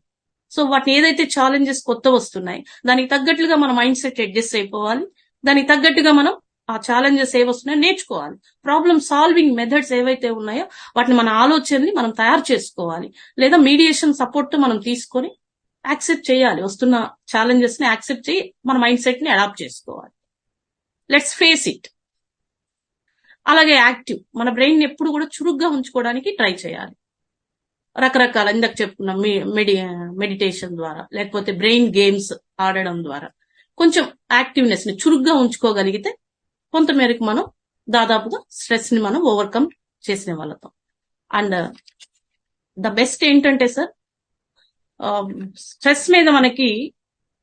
సో వాటిని ఏదైతే ఛాలెంజెస్ కొత్త వస్తున్నాయి దానికి తగ్గట్టుగా మన మైండ్ సెట్ అడ్జస్ట్ అయిపోవాలి, దానికి తగ్గట్టుగా మనం ఆ ఛాలెంజెస్ ఏవస్తున్నాయో నేర్చుకోవాలి. ప్రాబ్లమ్ సాల్వింగ్ మెథడ్స్ ఏవైతే ఉన్నాయో వాటిని మన ఆలోచనని మనం తయారు చేసుకోవాలి, లేదా మీడియేషన్ సపోర్ట్ తో మనం తీసుకొని యాక్సెప్ట్ చేయాలి. వస్తున్న ఛాలెంజెస్ ని యాక్సెప్ట్ చేయి మన మైండ్ సెట్ ని అడాప్ట్ చేసుకోవాలి. Let's face it. అలాగే యాక్టివ్, మన బ్రెయిన్ ఎప్పుడు కూడా చురుగ్గా ఉంచుకోవడానికి ట్రై చేయాలి. రకరకాల ఇందాక చెప్పుకున్నాం మెడిటేషన్ ద్వారా, లేకపోతే బ్రెయిన్ గేమ్స్ ఆడడం ద్వారా కొంచెం యాక్టివ్నెస్ ని చురుగ్గా ఉంచుకోగలిగితే కొంతమేరకు మనం దాదాపుగా స్ట్రెస్ ని మనం ఓవర్కమ్ చేసిన వాళ్ళతో. అండ్ ద బెస్ట్ ఏంటంటే సార్, స్ట్రెస్ మీద మనకి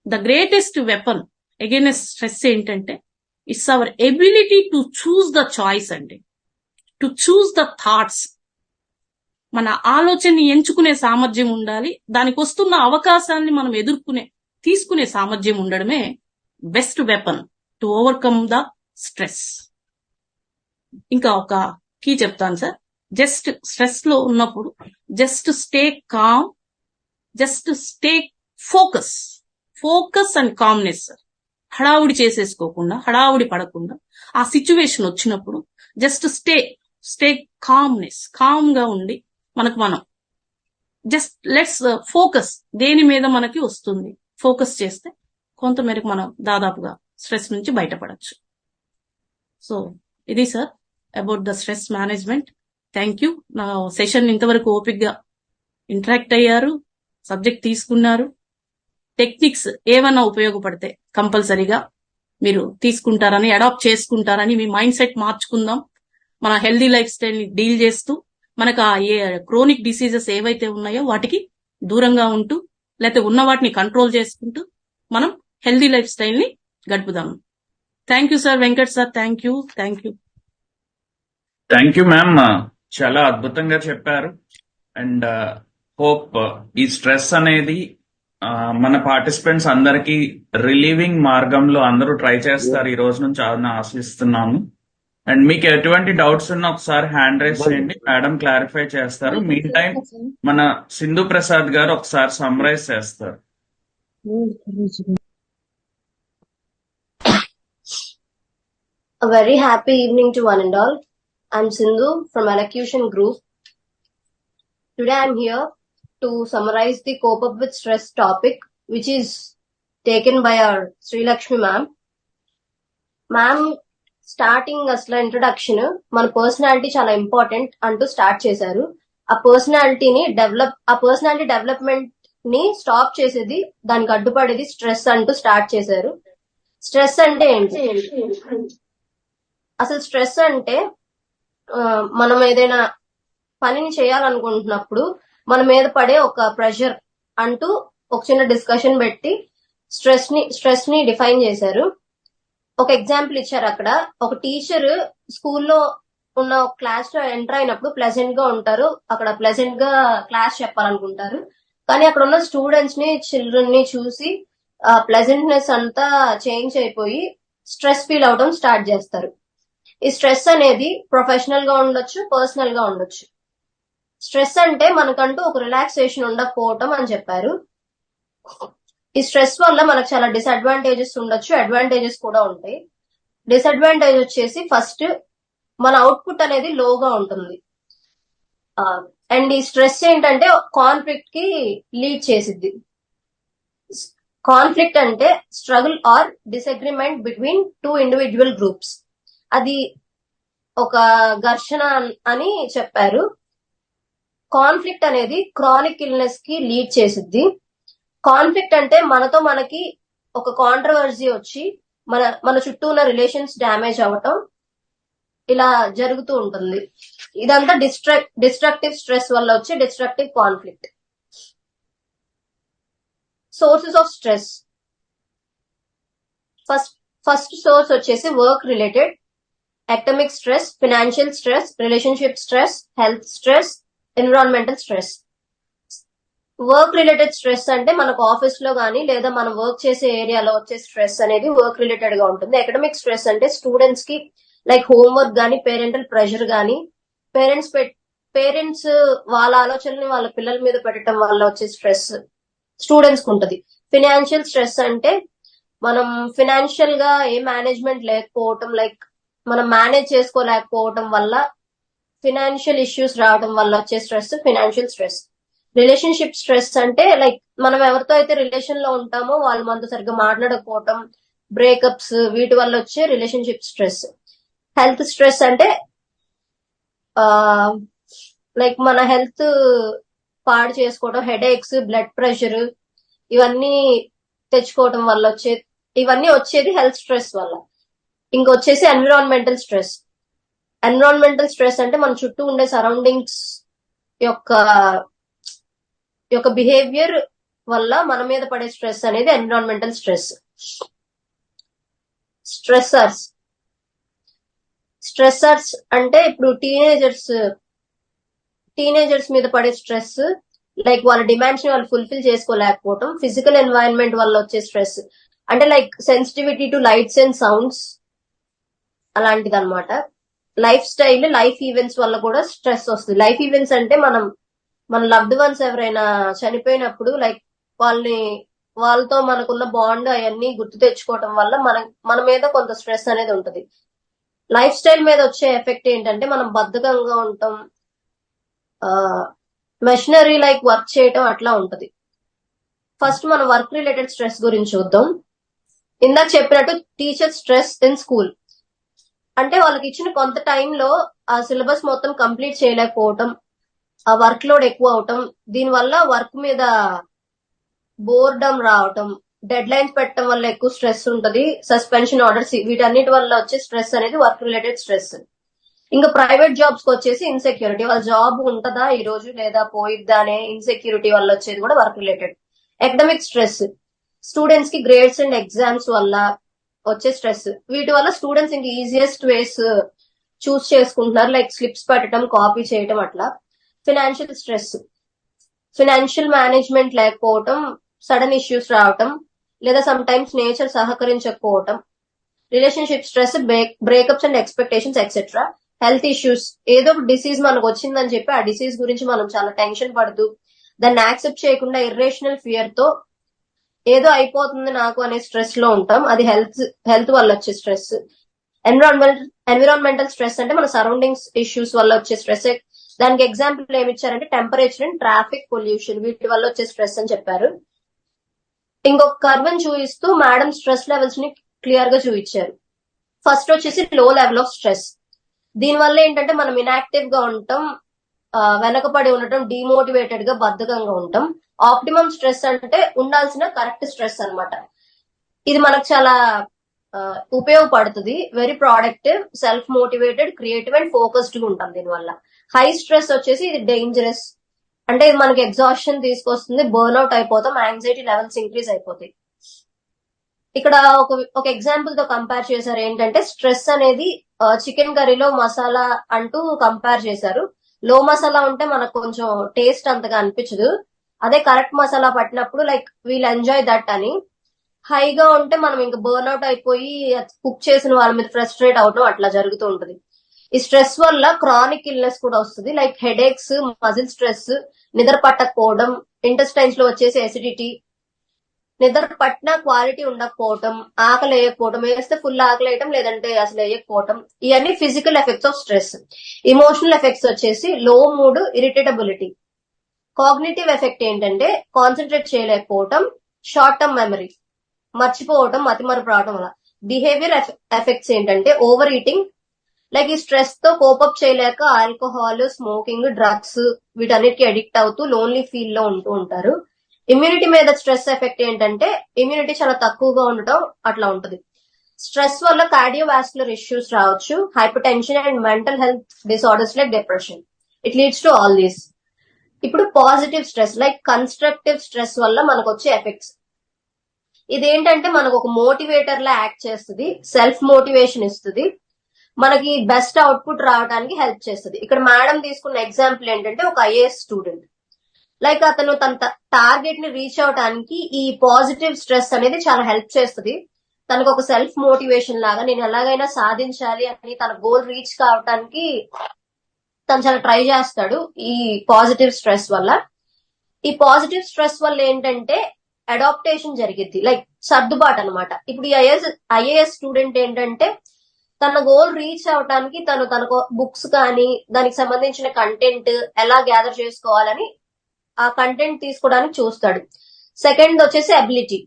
the greatest weapon against stress ఏంటంటే it's our ability to choose the choice అండి, టు చూస్ ద థాట్స్. మన ఆలోచనని ఎంచుకునే సామర్థ్యం ఉండాలి, దానికి వస్తున్న అవకాశాన్ని మనం తీసుకునే సామర్థ్యం ఉండడమే best weapon to overcome the stress. ఇంకా ఒక కీ చెప్తాను సార్, జస్ట్ స్ట్రెస్ లో ఉన్నప్పుడు just stay calm, just stay focus and calmness. హడావుడి చేసేసుకోకుండా, హడావుడి పడకుండా ఆ సిచ్యువేషన్ వచ్చినప్పుడు జస్ట్ స్టే కామ్ గా ఉండి మనం జస్ట్ లెట్స్ ఫోకస్, దేని మీద మనకి వస్తుంది ఫోకస్ చేస్తే కొంతమేరకు మనం దాదాపుగా స్ట్రెస్ నుంచి బయటపడచ్చు. సో ఇది sir about the stress management. Thank you. నా సెషన్ ఇంతవరకు ఓపిక్గా ఇంటరాక్ట్ అయ్యారు, సబ్జెక్ట్ తీసుకున్నారు. టెక్నిక్స్ ఏమన్నా ఉపయోగపడితే కంపల్సరీగా మీరు తీసుకుంటారని, అడాప్ట్ చేసుకుంటారని, మీ మైండ్ సెట్ మార్చుకుందాం. మన హెల్దీ లైఫ్ స్టైల్ ని డీల్ చేస్తూ మనకు ఆ క్రోనిక్ డిసీజెస్ ఏవైతే ఉన్నాయో వాటికి దూరంగా ఉంటూ, లేకపోతే ఉన్న వాటిని కంట్రోల్ చేసుకుంటూ మనం హెల్దీ లైఫ్ స్టైల్ ని గడుపుదాం. Thank you sir, Venkat sir. Thank you. Thank you ma'am, చాలా అద్భుతంగా చెప్పారు. అండ్ హోప్ ఈ స్ట్రెస్ అనేది మన పార్టిసిపెంట్స్ అందరికి రిలీవింగ్ మార్గంలో అందరూ ట్రై చేస్తారు ఈ రోజు నుంచి ఆశిస్తున్నాము. అండ్ మీకు ఎటువంటి డౌట్స్ ఉన్నా ఒకసారి హ్యాండ్ రైజ్ చేయండి, మేడం క్లారిఫై చేస్తారు. మీన్ టైం మన సింధు ప్రసాద్ గారు ఒకసారి సమ్మరైజ్ చేస్తారు. A very happy evening to one and all. I'm Sindhu from Elocution Group. Today I'm here to summarize the cope up with stress topic, which is taken by our Sri Lakshmi ma'am. Ma'am, starting అసలు introduction మన personality చాలా important అంటూ start చేశారు. ఆ personality development ని stop చేసేది, దానికి అడ్డుపడేది stress అంటూ స్టార్ట్ చేశారు. స్ట్రెస్ అంటే ఏంటి? అసలు స్ట్రెస్ అంటే మనం ఏదైనా పనిని చేయాలనుకుంటున్నప్పుడు మన మీద పడే ఒక ప్రెషర్ అంటూ ఒక చిన్న డిస్కషన్ పెట్టి స్ట్రెస్ ని డిఫైన్ చేశారు. ఒక ఎగ్జాంపుల్ ఇచ్చారు. అక్కడ ఒక టీచర్ స్కూల్లో ఉన్న ఒక క్లాస్ లో ఎంటర్ అయినప్పుడు ప్లెజెంట్ గా ఉంటారు, అక్కడ ప్లెజెంట్ గా క్లాస్ చెప్పాలనుకుంటారు. కానీ అక్కడ ఉన్న స్టూడెంట్స్ ని, చిల్డ్రన్ ని చూసి ఆ ప్లెజెంట్నెస్ అంతా చేంజ్ అయిపోయి స్ట్రెస్ ఫీల్ అవడం స్టార్ట్ చేస్తారు. ఈ స్ట్రెస్ అనేది ప్రొఫెషనల్ గా ఉండొచ్చు, పర్సనల్ గా ఉండొచ్చు. స్ట్రెస్ అంటే మనకంటూ ఒక రిలాక్సేషన్ ఉండకపోవటం అని చెప్పారు. ఈ స్ట్రెస్ వల్ల మనకు చాలా డిసడ్వాంటేజెస్ ఉండొచ్చు, అడ్వాంటేజెస్ కూడా ఉంటాయి. డిసడ్వాంటేజ్ వచ్చేసి ఫస్ట్ మన అవుట్పుట్ అనేది లోగా ఉంటుంది. అండ్ ఈ స్ట్రెస్ ఏంటంటే కాన్ఫ్లిక్ట్ కి లీడ్ చేసిద్ది. కాన్ఫ్లిక్ట్ అంటే struggle or disagreement between two individual groups. అది ఒక ఘర్షణ అని చెప్పారు. కాన్ఫ్లిక్ట్ అనేది క్రానిక్ ఇల్నెస్ కి లీడ్ చేసిద్ది. కాన్ఫ్లిక్ట్ అంటే మనకి ఒక కాంట్రవర్సీ వచ్చి మన చుట్టూ ఉన్న రిలేషన్స్ డ్యామేజ్ అవ్వటం, ఇలా జరుగుతూ ఉంటుంది. ఇదంతా డిస్ట్రక్టివ్ స్ట్రెస్ వల్ల వచ్చే destructive conflict. Sources of stress. First source వచ్చేసి work related, academic stress, financial stress, relationship stress, health stress, environmental stress. Work related stress అంటే మనకు ఆఫీస్ లో గానీ లేదా మనం వర్క్ చేసే ఏరియాలో వచ్చే స్ట్రెస్ అనేది వర్క్ రిలేటెడ్ గా ఉంటుంది. ఎకడమిక్ స్ట్రెస్ అంటే స్టూడెంట్స్ కి లైక్ హోంవర్క్ గానీ, పేరెంటల్ ప్రెషర్ గానీ, పేరెంట్స్ వాళ్ళ ఆలోచనని వాళ్ళ పిల్లల మీద పెట్టడం వల్ల వచ్చే స్ట్రెస్ స్టూడెంట్స్ కి ఉంటుంది. ఫినాన్షియల్ స్ట్రెస్ అంటే మనం ఫినాన్షియల్ గా ఏ మేనేజ్మెంట్ లేకపోవటం, లైక్ మనం మేనేజ్ చేసుకోలేకపోవటం వల్ల ఫినాన్షియల్ ఇష్యూస్ రావడం వల్ల వచ్చే stress financial stress. Relationship stress అంటే లైక్ మనం ఎవరితో అయితే రిలేషన్ లో ఉంటామో వాళ్ళు మనతో సరిగ్గా మాట్లాడకపోవటం, బ్రేకప్స్, వీటి వల్ల వచ్చే రిలేషన్షిప్ స్ట్రెస్. హెల్త్ స్ట్రెస్ అంటే లైక్ మన హెల్త్ పాడు చేసుకోవడం, హెడేక్స్, బ్లడ్ ప్రెషర్, ఇవన్నీ తెచ్చుకోవడం వల్ల ఇవన్నీ వచ్చేది హెల్త్ స్ట్రెస్ వల్ల. ఇంకొచ్చేసి ఎన్విరాన్మెంటల్ స్ట్రెస్. ఎన్విరాన్మెంటల్ స్ట్రెస్ అంటే మన చుట్టూ ఉండే సరౌండింగ్స్ యొక్క బిహేవియర్ వల్ల మన మీద పడే స్ట్రెస్ అనేది ఎన్విరాన్మెంటల్ స్ట్రెస్. స్ట్రెస్సర్స్ అంటే ఇప్పుడు టీనేజర్స్ మీద పడే స్ట్రెస్, లైక్ వాళ్ళ డిమాండ్స్ ని వాళ్ళు ఫుల్ఫిల్ చేసుకోలేకపోవటం. ఫిజికల్ ఎన్వైరన్మెంట్ వల్ల వచ్చే స్ట్రెస్ అంటే like sensitivity to lights and sounds, అలాంటిది అనమాట. లైఫ్ స్టైల్, లైఫ్ ఈవెంట్స్ వల్ల కూడా స్ట్రెస్ వస్తుంది. లైఫ్ ఈవెంట్స్ అంటే మన లవ్డ్ వన్స్ ఎవరైనా చనిపోయినప్పుడు లైక్ వాళ్ళతో మనకున్న బాండ్ అవన్నీ గుర్తు తెచ్చుకోవటం వల్ల మన మీద కొంత స్ట్రెస్ అనేది ఉంటుంది. లైఫ్ స్టైల్ మీద వచ్చే ఎఫెక్ట్ ఏంటంటే మనం బద్ధకంగా ఉంటాం, మెషినరీ లైక్ వర్క్ చేయటం అట్లా ఉంటది. ఫస్ట్ మనం వర్క్ రిలేటెడ్ స్ట్రెస్ గురించి చూద్దాం. ఇందాక చెప్పినట్టు టీచర్ స్ట్రెస్ ఇన్ స్కూల్ అంటే వాళ్ళకి ఇచ్చిన కొంత టైంలో ఆ సిలబస్ మొత్తం కంప్లీట్ చేయలేకపోవటం, ఆ వర్క్ లోడ్ ఎక్కువ అవటం, దీనివల్ల వర్క్ మీద బోర్డమ్ రావటం, డెడ్ లైన్స్ పెట్టడం వల్ల ఎక్కువ స్ట్రెస్ ఉంటది, సస్పెన్షన్ ఆర్డర్స్, వీటన్నిటి వల్ల వచ్చే స్ట్రెస్ అనేది వర్క్ రిలేటెడ్ స్ట్రెస్. ఇంకా ప్రైవేట్ జాబ్స్ కి వచ్చేసి ఇన్సెక్యూరిటీ, వాళ్ళ జాబ్ ఉంటదా ఈ రోజు లేదా పోయిద్దా అనే ఇన్సెక్యూరిటీ వల్ల వచ్చేది కూడా work related. Academic stress, students కి గ్రేడ్స్ అండ్ ఎగ్జామ్స్ వల్ల వచ్చే స్ట్రెస్. వీటి వల్ల స్టూడెంట్స్ ఇంక ఈజియెస్ట్ వేస్ చూస్ చేసుకుంటున్నారు, లైక్ స్లిప్స్ పెట్టడం, కాపీ చేయడం అట్లా. ఫినాన్షియల్ స్ట్రెస్, ఫినాన్షియల్ మేనేజ్మెంట్ లేకపోవటం, సడన్ ఇష్యూస్ రావటం, లేదా సమ్ టైమ్స్ నేచర్ సహకరించకపోవటం. Relationship stress, breakups and expectations etcetera. Health issues, ఏదో ఒక డిసీజ్ మనకు వచ్చిందని చెప్పి ఆ డిసీజ్ గురించి మనం చాలా టెన్షన్ పడుతూ దాన్ని యాక్సెప్ట్ చేయకుండా ఇర్రేషనల్ ఫియర్ తో ఏదో అయిపోతుంది నాకు అనే స్ట్రెస్ లో ఉంటాం. అది హెల్త్ వల్ల వచ్చే స్ట్రెస్. ఎన్విరాన్మెంటల్ స్ట్రెస్ అంటే మన సరౌండింగ్స్ ఇష్యూస్ వల్ల వచ్చే స్ట్రెస్. దానికి ఎగ్జాంపుల్ ఏమి ఇచ్చారంటే టెంపరేచర్ అండ్ ట్రాఫిక్ పొల్యూషన్, వీటి వల్ల వచ్చే స్ట్రెస్ అని చెప్పారు. ఇంకొక కర్వ్ చూపిస్తూ మేడం స్ట్రెస్ లెవెల్స్ ని క్లియర్ గా చూపించారు. ఫస్ట్ వచ్చేసి లో లెవెల్ ఆఫ్ స్ట్రెస్. దీని వల్ల ఏంటంటే మనం ఇన్యాక్టివ్ గా ఉంటాం, వెనకబడి ఉండటం, డిమోటివేటెడ్ గా బద్ధకంగా ఉంటాం. ఆప్టిమమ్ స్ట్రెస్ అంటే ఉండాల్సిన కరెక్ట్ స్ట్రెస్ అన్నమాట. ఇది మనకు చాలా ఉపయోగపడుతుంది. Very productive, self motivated, creative and focused గా ఉంటాం దీనివల్ల. హై స్ట్రెస్ వచ్చేసి ఇది డేంజరస్, అంటే ఇది మనకి ఎగ్జాస్షన్ తీసుకొస్తుంది, బర్న్అవుట్ అయిపోతాం, యాంగ్జైటీ లెవెల్స్ ఇంక్రీజ్ అయిపోతాయి. ఇక్కడ ఒక ఎగ్జాంపుల్ తో కంపేర్ చేశారు. ఏంటంటే స్ట్రెస్ అనేది చికెన్ కర్రీలో మసాలా అంటూ కంపేర్ చేశారు. లో మసాలా ఉంటే మనకు కొంచెం టేస్ట్ అంతగా అనిపించదు, అదే కరెక్ట్ మసాలా పట్టినప్పుడు లైక్ వీల్ ఎంజాయ్ దట్ అని. హైగా ఉంటే మనం ఇంకా బర్న్అవుట్ అయిపోయి కుక్ చేసిన వాళ్ళ మీద ఫ్రస్ట్రేట్ అవడం అట్లా జరుగుతూ ఉంటుంది. ఈ స్ట్రెస్ వల్ల క్రానిక్ ఇల్నెస్ కూడా వస్తుంది, లైక్ హెడేక్స్, మజిల్ స్ట్రెస్, నిద్ర పట్టకపోవడం, ఇంటెస్టైన్స్ లో వచ్చేసి ఎసిడిటీ, నిద్ర పట్టిన క్వాలిటీ ఉండకపోవటం, ఆకలి వేయకపోవటం, వేస్తే ఫుల్ ఆకలి వేయటం, లేదంటే అసలు వేయకపోవటం. ఇవన్నీ physical effects of stress. Emotional effects వచ్చేసి లో మూడ్, ఇరిటేటబిలిటీ. కాగ్నిటివ్ ఎఫెక్ట్ ఏంటంటే కాన్సన్ట్రేట్ చేయలేకపోవటం, షార్ట్ టర్మ్ మెమరీ, మర్చిపోవటం, మతిమరుపు రావటం వల్ల. బిహేవియర్ ఎఫెక్ట్స్ ఏంటంటే ఓవర్ ఈటింగ్, లైక్ ఈ స్ట్రెస్ తో కోపప్ చేయలేక ఆల్కహాల్, స్మోకింగ్, డ్రగ్స్ వీటన్నిటికీ అడిక్ట్ అవుతూ లోన్లీ ఫీల్ లో ఉంటూ ఉంటారు. ఇమ్యూనిటీ మీద స్ట్రెస్ ఎఫెక్ట్ ఏంటంటే ఇమ్యూనిటీ చాలా తక్కువగా ఉండటం అట్లా ఉంటుంది. స్ట్రెస్ వల్ల కార్డియోవాస్కులర్ ఇష్యూస్ రావచ్చు, hypertension and mental health disorders like depression. It leads to all these. ఇప్పుడు positive stress like constructive stress వల్ల మనకు వచ్చే ఎఫెక్ట్స్. ఇదేంటంటే మనకు ఒక మోటివేటర్ లా యాక్ట్ చేస్తుంది, సెల్ఫ్ మోటివేషన్ ఇస్తుంది, మనకి బెస్ట్ అవుట్పుట్ రావడానికి హెల్ప్ చేస్తుంది. ఇక్కడ మేడం తీసుకున్న ఎగ్జాంపుల్ ఏంటంటే ఒక ఐఏఎస్ స్టూడెంట్, లైక్ అతను తన టార్గెట్ ని రీచ్ అవడానికి ఈ పాజిటివ్ స్ట్రెస్ అనేది చాలా హెల్ప్ చేస్తుంది. తనకు ఒక సెల్ఫ్ మోటివేషన్ లాగా నేను ఎలాగైనా సాధించాలి అని తన గోల్ రీచ్ కావడానికి తను చాలా ట్రై చేస్తాడు ఈ పాజిటివ్ స్ట్రెస్ వల్ల. ఈ పాజిటివ్ స్ట్రెస్ వల్ల ఏంటంటే అడాప్టేషన్ జరిగిద్ది, లైక్ సర్దుబాటు అనమాట. ఇప్పుడు ఈ ఐఏఎస్ స్టూడెంట్ ఏంటంటే తన గోల్ రీచ్ అవడానికి తన బుక్స్ కానీ దానికి సంబంధించిన కంటెంట్ ఎలా గ్యాదర్ చేసుకోవాలని ఆ కంటెంట్ తీసుకోవడానికి చూస్తాడు. సెకండ్ వచ్చేసి అబిలిటీ,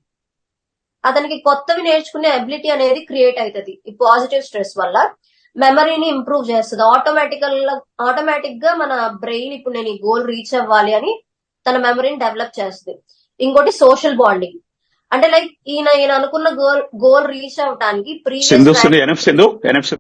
అతనికి కొత్తవి నేర్చుకునే అబిలిటీ అనేది క్రియేట్ అవుతుంది ఈ పాజిటివ్ స్ట్రెస్ వల్ల. మెమరీని ఇంప్రూవ్ చేస్తుంది, ఆటోమేటిక్ గా మన బ్రెయిన్ ఇప్పుడు నేను ఈ గోల్ రీచ్ అవ్వాలి అని తన మెమరీని డెవలప్ చేస్తుంది. ఇంకోటి సోషల్ బాండింగ్, అంటే లైక్ ఈయన అనుకున్న గోల్ రీచ్ అవడానికి ప్రీవియస్